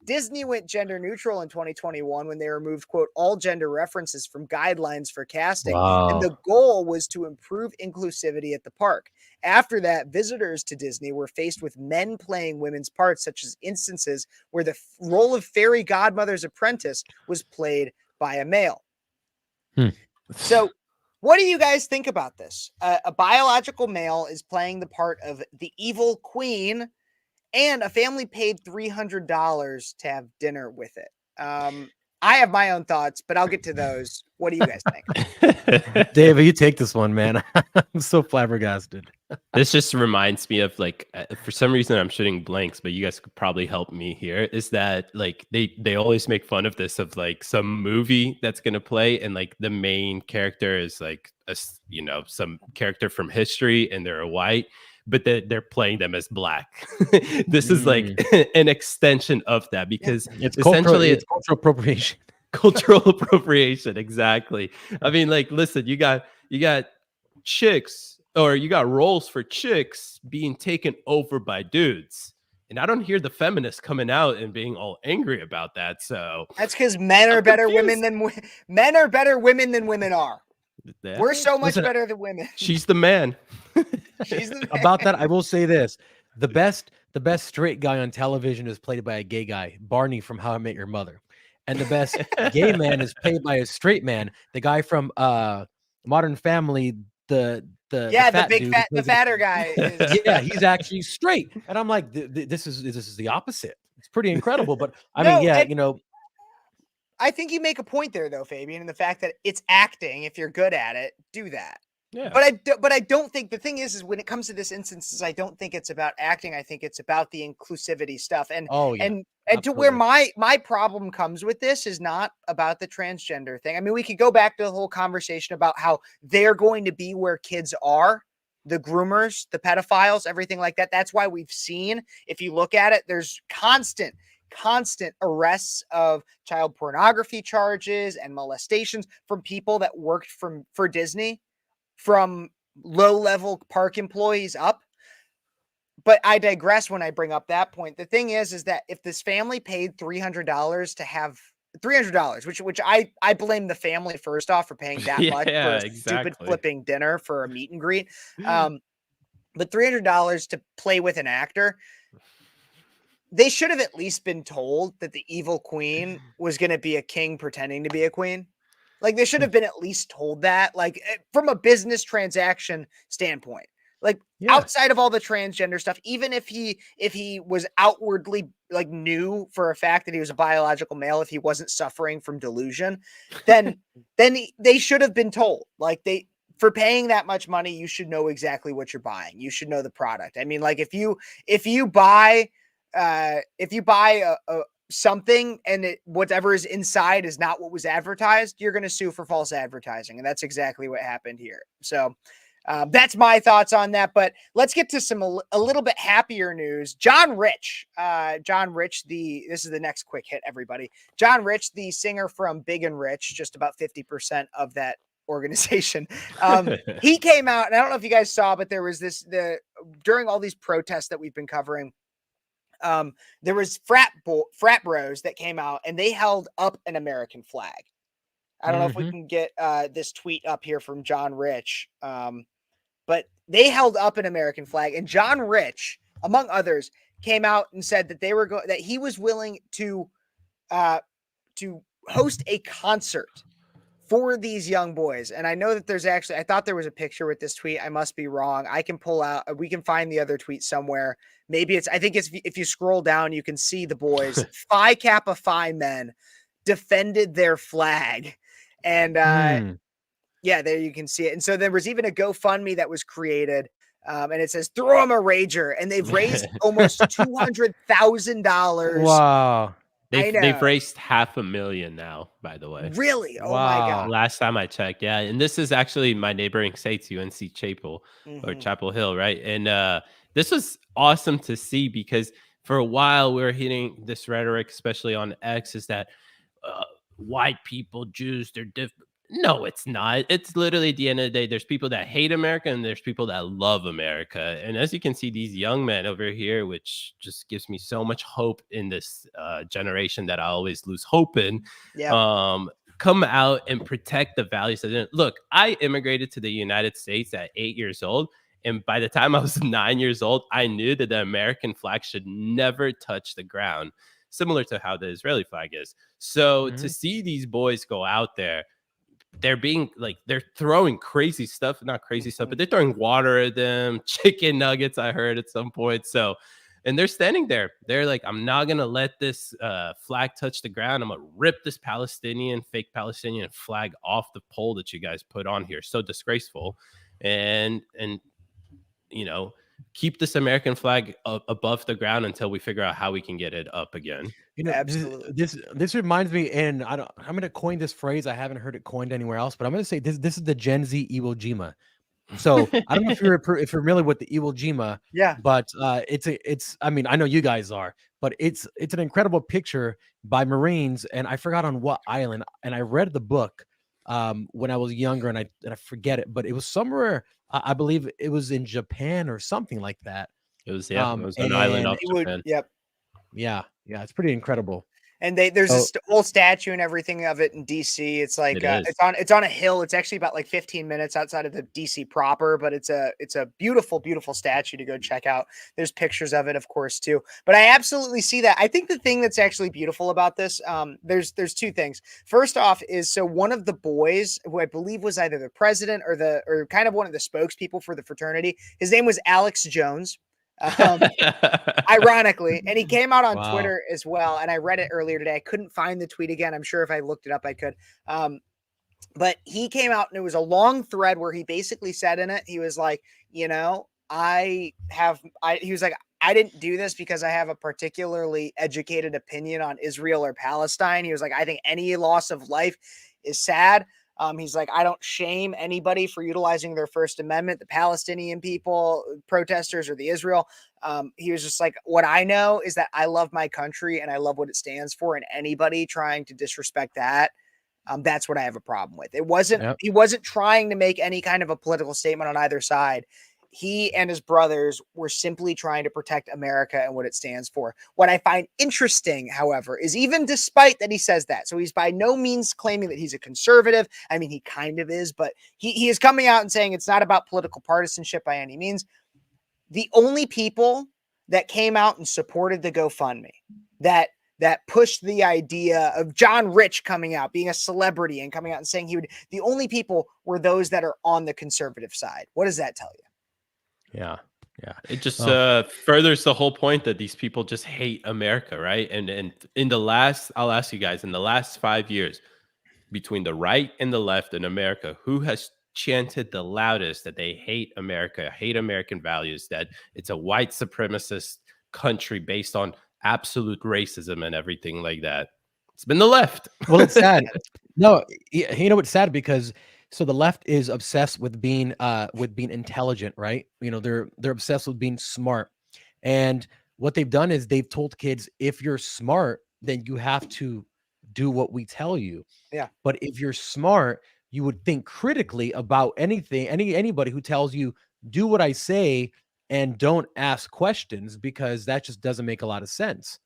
Disney went gender neutral in 2021 when they removed, quote, all gender references from guidelines for casting. And the goal was to improve inclusivity at the park. After that, visitors to Disney were faced with men playing women's parts, such as instances where the role of fairy godmother's apprentice was played by a male. So what do you guys think about this? A biological male is playing the part of the evil queen, and a family paid $300 to have dinner with it. I have my own thoughts, but I'll get to those. What do you guys think? David, you take this one, man. I'm so flabbergasted. This just reminds me of like, for some reason I'm shooting blanks, but you guys could probably help me here. Is that like they always make fun of this, of like some movie that's gonna play, and like the main character is like some character from history, and they're white, but they're playing them as black. This is like an extension of that, because It's essentially it's cultural appropriation. Cultural appropriation, exactly. I mean, like, listen, you got chicks, or you got roles for chicks being taken over by dudes. And I don't hear the feminists coming out and being all angry about that. So that's because men are better women than women are. Yeah. We're so much better than women. She's the man. She's the man. About that, I will say this: the best straight guy on television is played by a gay guy, Barney from How I Met Your Mother, and the best gay man is played by a straight man, the guy from Modern Family, the fatter guy. Yeah, he's actually straight, and I'm like, this is the opposite. It's pretty incredible, but I mean, I think you make a point there, though, Fabian, in the fact that it's acting. If you're good at it, do that. Yeah. But I don't think the thing is when it comes to this instances, I don't think it's about acting. I think it's about the inclusivity stuff. And and to where my problem comes with this is not about the transgender thing. I mean, we could go back to the whole conversation about how they're going to be where kids are, the groomers, the pedophiles, everything like that. That's why we've seen, if you look at it, there's constant arrests of child pornography charges and molestations from people that worked for Disney, from low-level park employees up. But I digress when I bring up that point. The thing is that if this family paid $300 to have $300, which I blame the family first off for paying that much for a stupid flipping dinner for a meet and greet. But $300 to play with an actor, they should have at least been told that the evil queen was going to be a king pretending to be a queen. Like, they should have been at least told that, like, from a business transaction standpoint. Like, outside of all the transgender stuff, even if he was outwardly, like, knew for a fact that he was a biological male, if he wasn't suffering from delusion, then they should have been told. Like, for paying that much money, you should know exactly what you're buying. You should know the product. I mean, like, if you buy something and whatever is inside is not what was advertised, you're going to sue for false advertising. And that's exactly what happened here. So that's my thoughts on that. But let's get to a little bit happier news. John Rich, this is the next quick hit, everybody. John Rich, the singer from Big and Rich, just about 50% of that organization. He came out, and I don't know if you guys saw, but there was during all these protests that we've been covering, there was frat bros that came out and they held up an American flag. I don't know if we can get this tweet up here from John Rich, but they held up an American flag, and John Rich, among others, came out and said that that he was willing to host a concert for these young boys. And I know that I thought there was a picture with this tweet. I must be wrong. We can find the other tweet somewhere. I think if you scroll down, you can see the boys, Phi Kappa Phi men, defended their flag. And there you can see it. And so there was even a GoFundMe that was created. And it says, throw them a rager. And they've raised almost $200,000. Wow. They've raised $500,000 now, by the way. Really? Oh my God. Last time I checked. Yeah. And this is actually my neighboring states, UNC Chapel or Chapel Hill. Right. And this was awesome to see, because for a while we were hitting this rhetoric, especially on X, is that white people, Jews, they're different. No, it's not. It's literally, at the end of the day, there's people that hate America and there's people that love America. And as you can see, these young men over here, which just gives me so much hope in this generation that I always lose hope in, come out and protect the values. Look, I immigrated to the United States at 8 years old, And by the time I was 9 years old, I knew that the American flag should never touch the ground, similar to how the Israeli flag is. So to see these boys go out there, they're being like, they're throwing crazy stuff, not crazy stuff, but they're throwing water at them, chicken nuggets, I heard at some point. So, and they're standing there. They're like, I'm not going to let this flag touch the ground. I'm going to rip this fake Palestinian flag off the pole that you guys put on here. So disgraceful. And you know, keep this American flag above the ground until we figure out how we can get it up again. You know, Absolutely. This reminds me, and I'm going to coin this phrase. I haven't heard it coined anywhere else, but I'm going to say this is the Gen Z Iwo Jima. So I don't know if you're familiar with the Iwo Jima, Yeah, but it's I mean, I know you guys are, but it's an incredible picture by Marines, and I forgot on what island, and I read the book when I was younger, and I forget it, but it was somewhere, I believe it was in Japan or something like that. It was, yeah, it was an island off Japan. Yep. Yeah, it's pretty incredible. And there's this whole statue and everything of it in DC. It's like it's on a hill. It's actually about like 15 minutes outside of the DC proper, but it's a beautiful, beautiful statue to go check out. There's pictures of it, of course, too. But I absolutely see that. I think the thing that's actually beautiful about this, there's two things. First off is, so one of the boys, who I believe was either the president or kind of one of the spokespeople for the fraternity, his name was Alex Jones. Ironically, and he came out on Twitter as well, and I read it earlier today. I couldn't find the tweet again. I'm sure if I looked it up I could, but he came out and it was a long thread where he basically said in it, he was like, you know, he was like, I didn't do this because I have a particularly educated opinion on Israel or Palestine. He was like, I think any loss of life is sad. He's like, I don't shame anybody for utilizing their First Amendment, the Palestinian people, protesters, or the Israel. He was just like, what I know is that I love my country and I love what it stands for. And anybody trying to disrespect that, that's what I have a problem with. He wasn't trying to make any kind of a political statement on either side. He and his brothers were simply trying to protect America and what it stands for. What I find interesting, however, is even despite that he says that, so he's by no means claiming that he's a conservative. I mean, he kind of is, but he is coming out and saying it's not about political partisanship by any means. The only people that came out and supported the GoFundMe, that pushed the idea of John Rich coming out, being a celebrity and coming out and saying the only people were those that are on the conservative side. What does that tell you? Yeah. It just furthers the whole point that these people just hate America, right? And in the last, I'll ask you guys, in the last 5 years, between the right and the left in America, who has chanted the loudest that they hate America, hate American values, that it's a white supremacist country based on absolute racism and everything like that? It's been the left. Well, it's sad. No, you know, it's sad because so the left is obsessed with being intelligent, right? You know, they're obsessed with being smart. And what they've done is they've told kids, if you're smart, then you have to do what we tell you. Yeah. But if you're smart, you would think critically about anything, anybody who tells you, do what I say and don't ask questions, because that just doesn't make a lot of sense.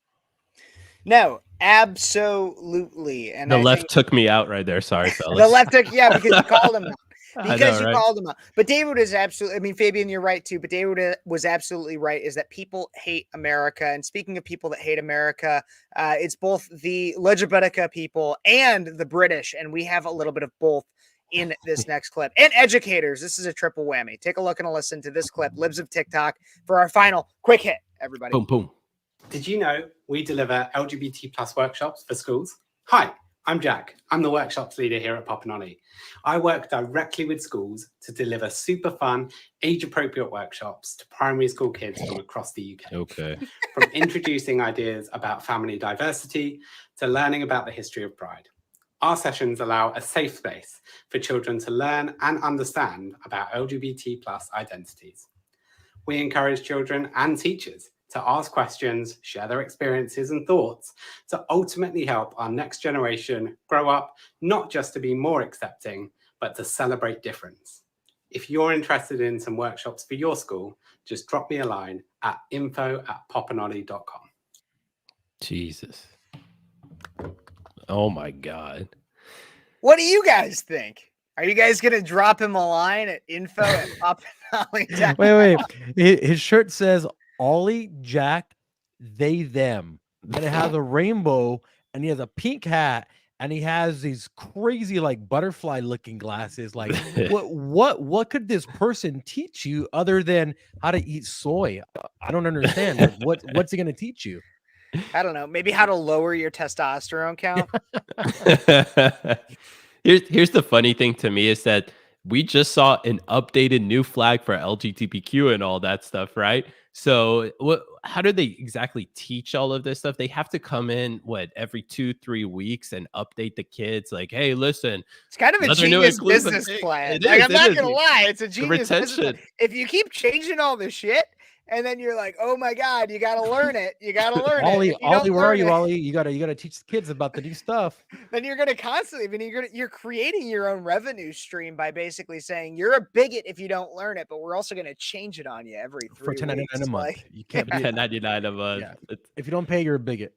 No, absolutely. And the left took me out right there. Sorry, fellas. The left took, because you called him out. Because you called him out. But David is absolutely, I mean, Fabian, you're right too, but David was absolutely right, is that people hate America. And speaking of people that hate America, it's both the Legibetica people and the British. And we have a little bit of both in this next clip. And educators. This is a triple whammy. Take a look and a listen to this clip, Libs of TikTok, for our final quick hit, everybody. Boom, boom. Did you know we deliver LGBT plus workshops for schools? Hi, I'm Jack. I'm the workshops leader here at Popinoni. I work directly with schools to deliver super fun, age-appropriate workshops to primary school kids from across the UK. Okay. From introducing ideas about family diversity to learning about the history of Pride. Our sessions allow a safe space for children to learn and understand about LGBT plus identities. We encourage children and teachers to ask questions, share their experiences and thoughts, to ultimately help our next generation grow up, not just to be more accepting, but to celebrate difference. If you're interested in some workshops for your school, just drop me a line at info@popinoli.com. Jesus. Oh my God. What do you guys think? Are you guys gonna drop him a line at info@poppinolly.com? Wait. His shirt says Ollie, Jack, they, them. And it has a rainbow, and he has a pink hat, and he has these crazy like butterfly looking glasses. Like what could this person teach you other than how to eat soy? I don't understand. Like, what's he gonna teach you? I don't know. Maybe how to lower your testosterone count. Here's the funny thing to me is that we just saw an updated new flag for LGBTQ and all that stuff, right? So how do they exactly teach all of this stuff? They have to come in every 2-3 weeks and update the kids like, hey, listen, it's kind of a genius business plan. Like, I'm not gonna lie, it's a genius business plan. If you keep changing all this shit, and then you're like, oh my God, you gotta learn it. You gotta learn it. Ollie, where are you, Ollie? You gotta teach the kids about the new stuff. Then you're gonna constantly, you're creating your own revenue stream by basically saying you're a bigot if you don't learn it, but we're also gonna change it on you every 3 weeks. For $10.99 a month. Like, You can't be $10.99 a month. Yeah. If you don't pay, you're a bigot.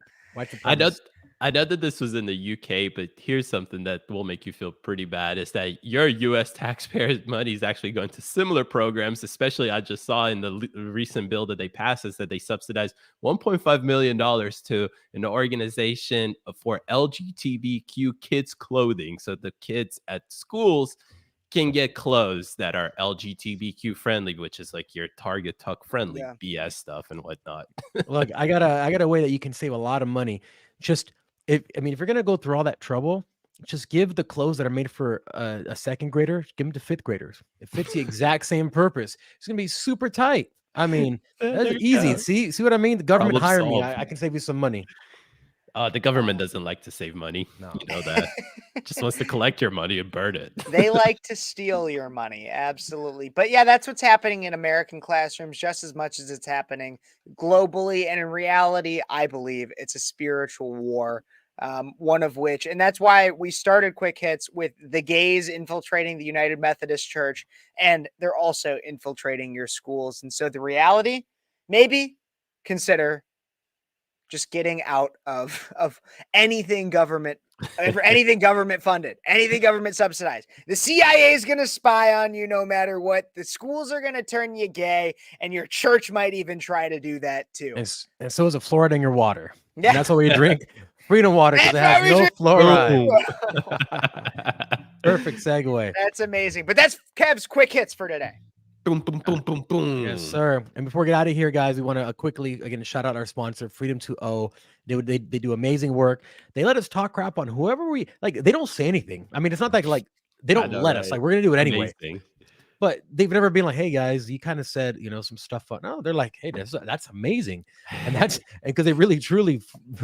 I know that this was in the UK, but here's something that will make you feel pretty bad is that your US taxpayers' money is actually going to similar programs, especially I just saw in the recent bill that they passed is that they subsidize $1.5 million to an organization for LGBTQ kids clothing. So the kids at schools can get clothes that are LGBTQ friendly, which is like your Target Tuck friendly BS stuff and whatnot. Look, I got a way that you can save a lot of money. Just if you're gonna go through all that trouble, just give the clothes that are made for a second grader, give them to fifth graders. It fits the exact same purpose. It's gonna be super tight. I mean, that's easy. See what I mean? The government hired me. I can save you some money. The government doesn't like to save money. No. You know that. Just wants to collect your money and burn it. They like to steal your money. Absolutely. But yeah, that's what's happening in American classrooms just as much as it's happening globally. And in reality, I believe it's a spiritual war. One of which, and that's why we started Quick Hits with the gays infiltrating the United Methodist Church, and they're also infiltrating your schools. And so the reality, maybe consider just getting out of anything government, for anything government funded, anything government subsidized. The CIA is going to spy on you no matter what. The schools are going to turn you gay, and your church might even try to do that too. And so is a fluoride in your water. Yeah. And that's what we drink. Freedom water, because it has no fluoride. Perfect segue. That's amazing. But that's Kev's Quick Hits for today. Boom, boom, boom, boom, boom. Yes, sir. And before we get out of here, guys, we want to quickly, again, shout out our sponsor, Freedom 2.0. They do amazing work. They let us talk crap on whoever we, like, they don't say anything. I mean, it's not like they don't let us. Like, we're going to do it anyway. Amazing. But they've never been like, hey, guys, you kind of said, some stuff. No, they're like, hey, that's amazing. And that's because they really, truly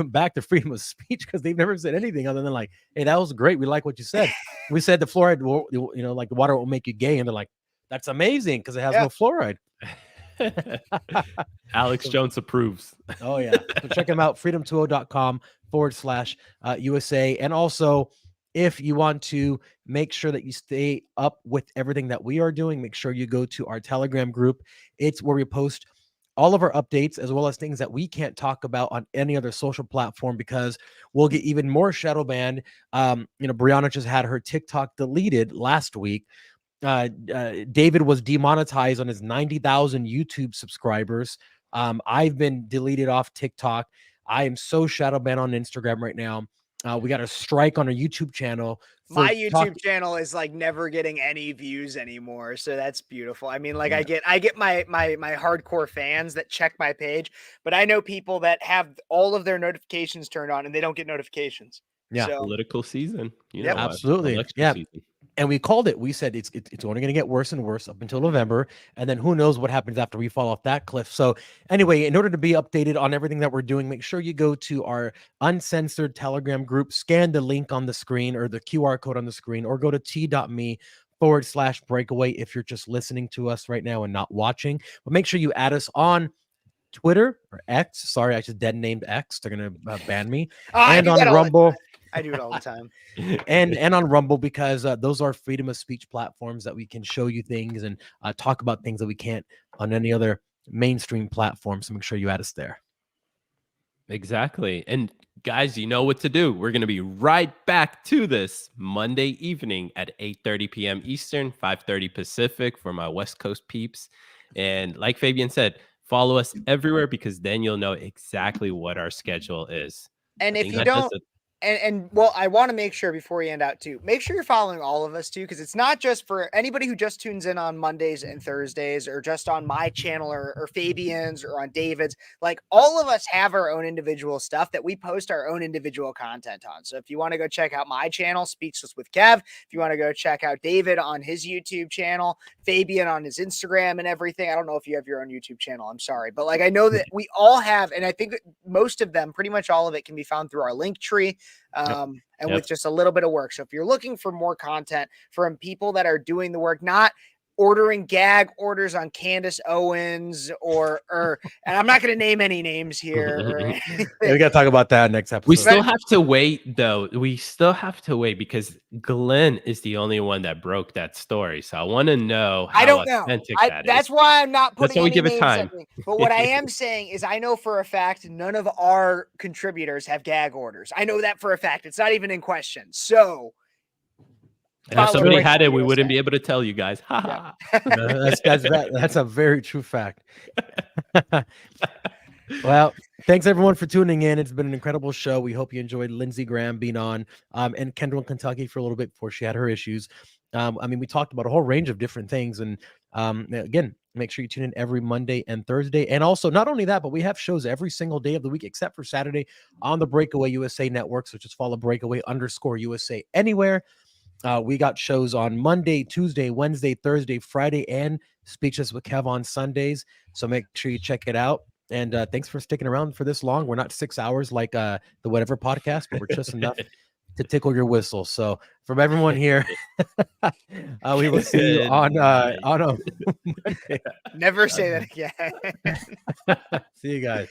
back to freedom of speech because they've never said anything other than like, hey, that was great. We like what you said. We said the fluoride, like the water will make you gay. And they're like, that's amazing because it has no fluoride. Alex Jones approves. Oh, yeah. So check them out, freedom20.com/USA. And also, if you want to make sure that you stay up with everything that we are doing, make sure you go to our Telegram group. It's where we post all of our updates as well as things that we can't talk about on any other social platform because we'll get even more shadow banned. Brianna just had her TikTok deleted last week. David was demonetized on his 90,000 YouTube subscribers. I've been deleted off TikTok. I am so shadow banned on Instagram right now. We got a strike on our YouTube channel. My YouTube channel is like never getting any views anymore. So that's beautiful. I mean, like I get my hardcore fans that check my page, but I know people that have all of their notifications turned on and they don't get notifications. Yeah. So, political season. Absolutely. Yeah. Season. And we called it. We said it's only going to get worse and worse up until November. And then who knows what happens after we fall off that cliff. So anyway, in order to be updated on everything that we're doing, make sure you go to our uncensored Telegram group, scan the link on the screen or the QR code on the screen, or go to t.me/breakaway if you're just listening to us right now and not watching. But make sure you add us on Twitter or X. Sorry, I just dead named X. They're going to ban me. And on Rumble. I do it all the time. and on Rumble, because those are freedom of speech platforms that we can show you things and talk about things that we can't on any other mainstream platform. So make sure you add us there. Exactly. And guys, you know what to do. We're going to be right back to this Monday evening at 8:30 p.m. Eastern, 5:30 Pacific for my West Coast peeps. And like Fabian said, follow us everywhere because then you'll know exactly what our schedule is. And I if think you that does don't, it. and well, I want to make sure before you end out too, make sure you're following all of us too, because it's not just for anybody who just tunes in on Mondays and Thursdays or just on my channel or Fabian's or on David's. Like all of us have our own individual stuff that we post our own individual content on. So if you want to go check out my channel, Speechless with Kev, if you want to go check out David on his YouTube channel, Fabian on his Instagram and everything. I don't know if you have your own YouTube channel. I'm sorry, but like I know that we all have, and I think most of them, pretty much all of it, can be found through our link tree. And with just a little bit of work. So if you're looking for more content from people that are doing the work, not ordering gag orders on Candace Owens or and I'm not going to name any names here. We got to talk about that next episode. We still have to wait though. We still have to wait because Glenn is the only one that broke that story. So I want to know how I don't know. authentic that That's is. why I'm not putting That's why we any give it names time. at me. But what I am saying is I know for a fact none of our contributors have gag orders. I know that for a fact. It's not even in question. So and if somebody had it, we wouldn't be able to tell you guys. That's a very true fact. Well, thanks everyone for tuning in. It's been an incredible show. We hope you enjoyed Lindsey Graham being on and Kendall in Kentucky for a little bit before she had her issues. I mean, we talked about a whole range of different things. And again, make sure you tune in every Monday and Thursday. And also, not only that, but we have shows every single day of the week except for Saturday on the Breakaway USA network. So just follow Breakaway_USA anywhere. We got shows on Monday, Tuesday, Wednesday, Thursday, Friday, and Speechless with Kev on Sundays. So make sure you check it out. And thanks for sticking around for this long. We're not 6 hours like the Whatever podcast, but we're just enough to tickle your whistle. So from everyone here, we will see you on a Monday. Never say that again. See you guys.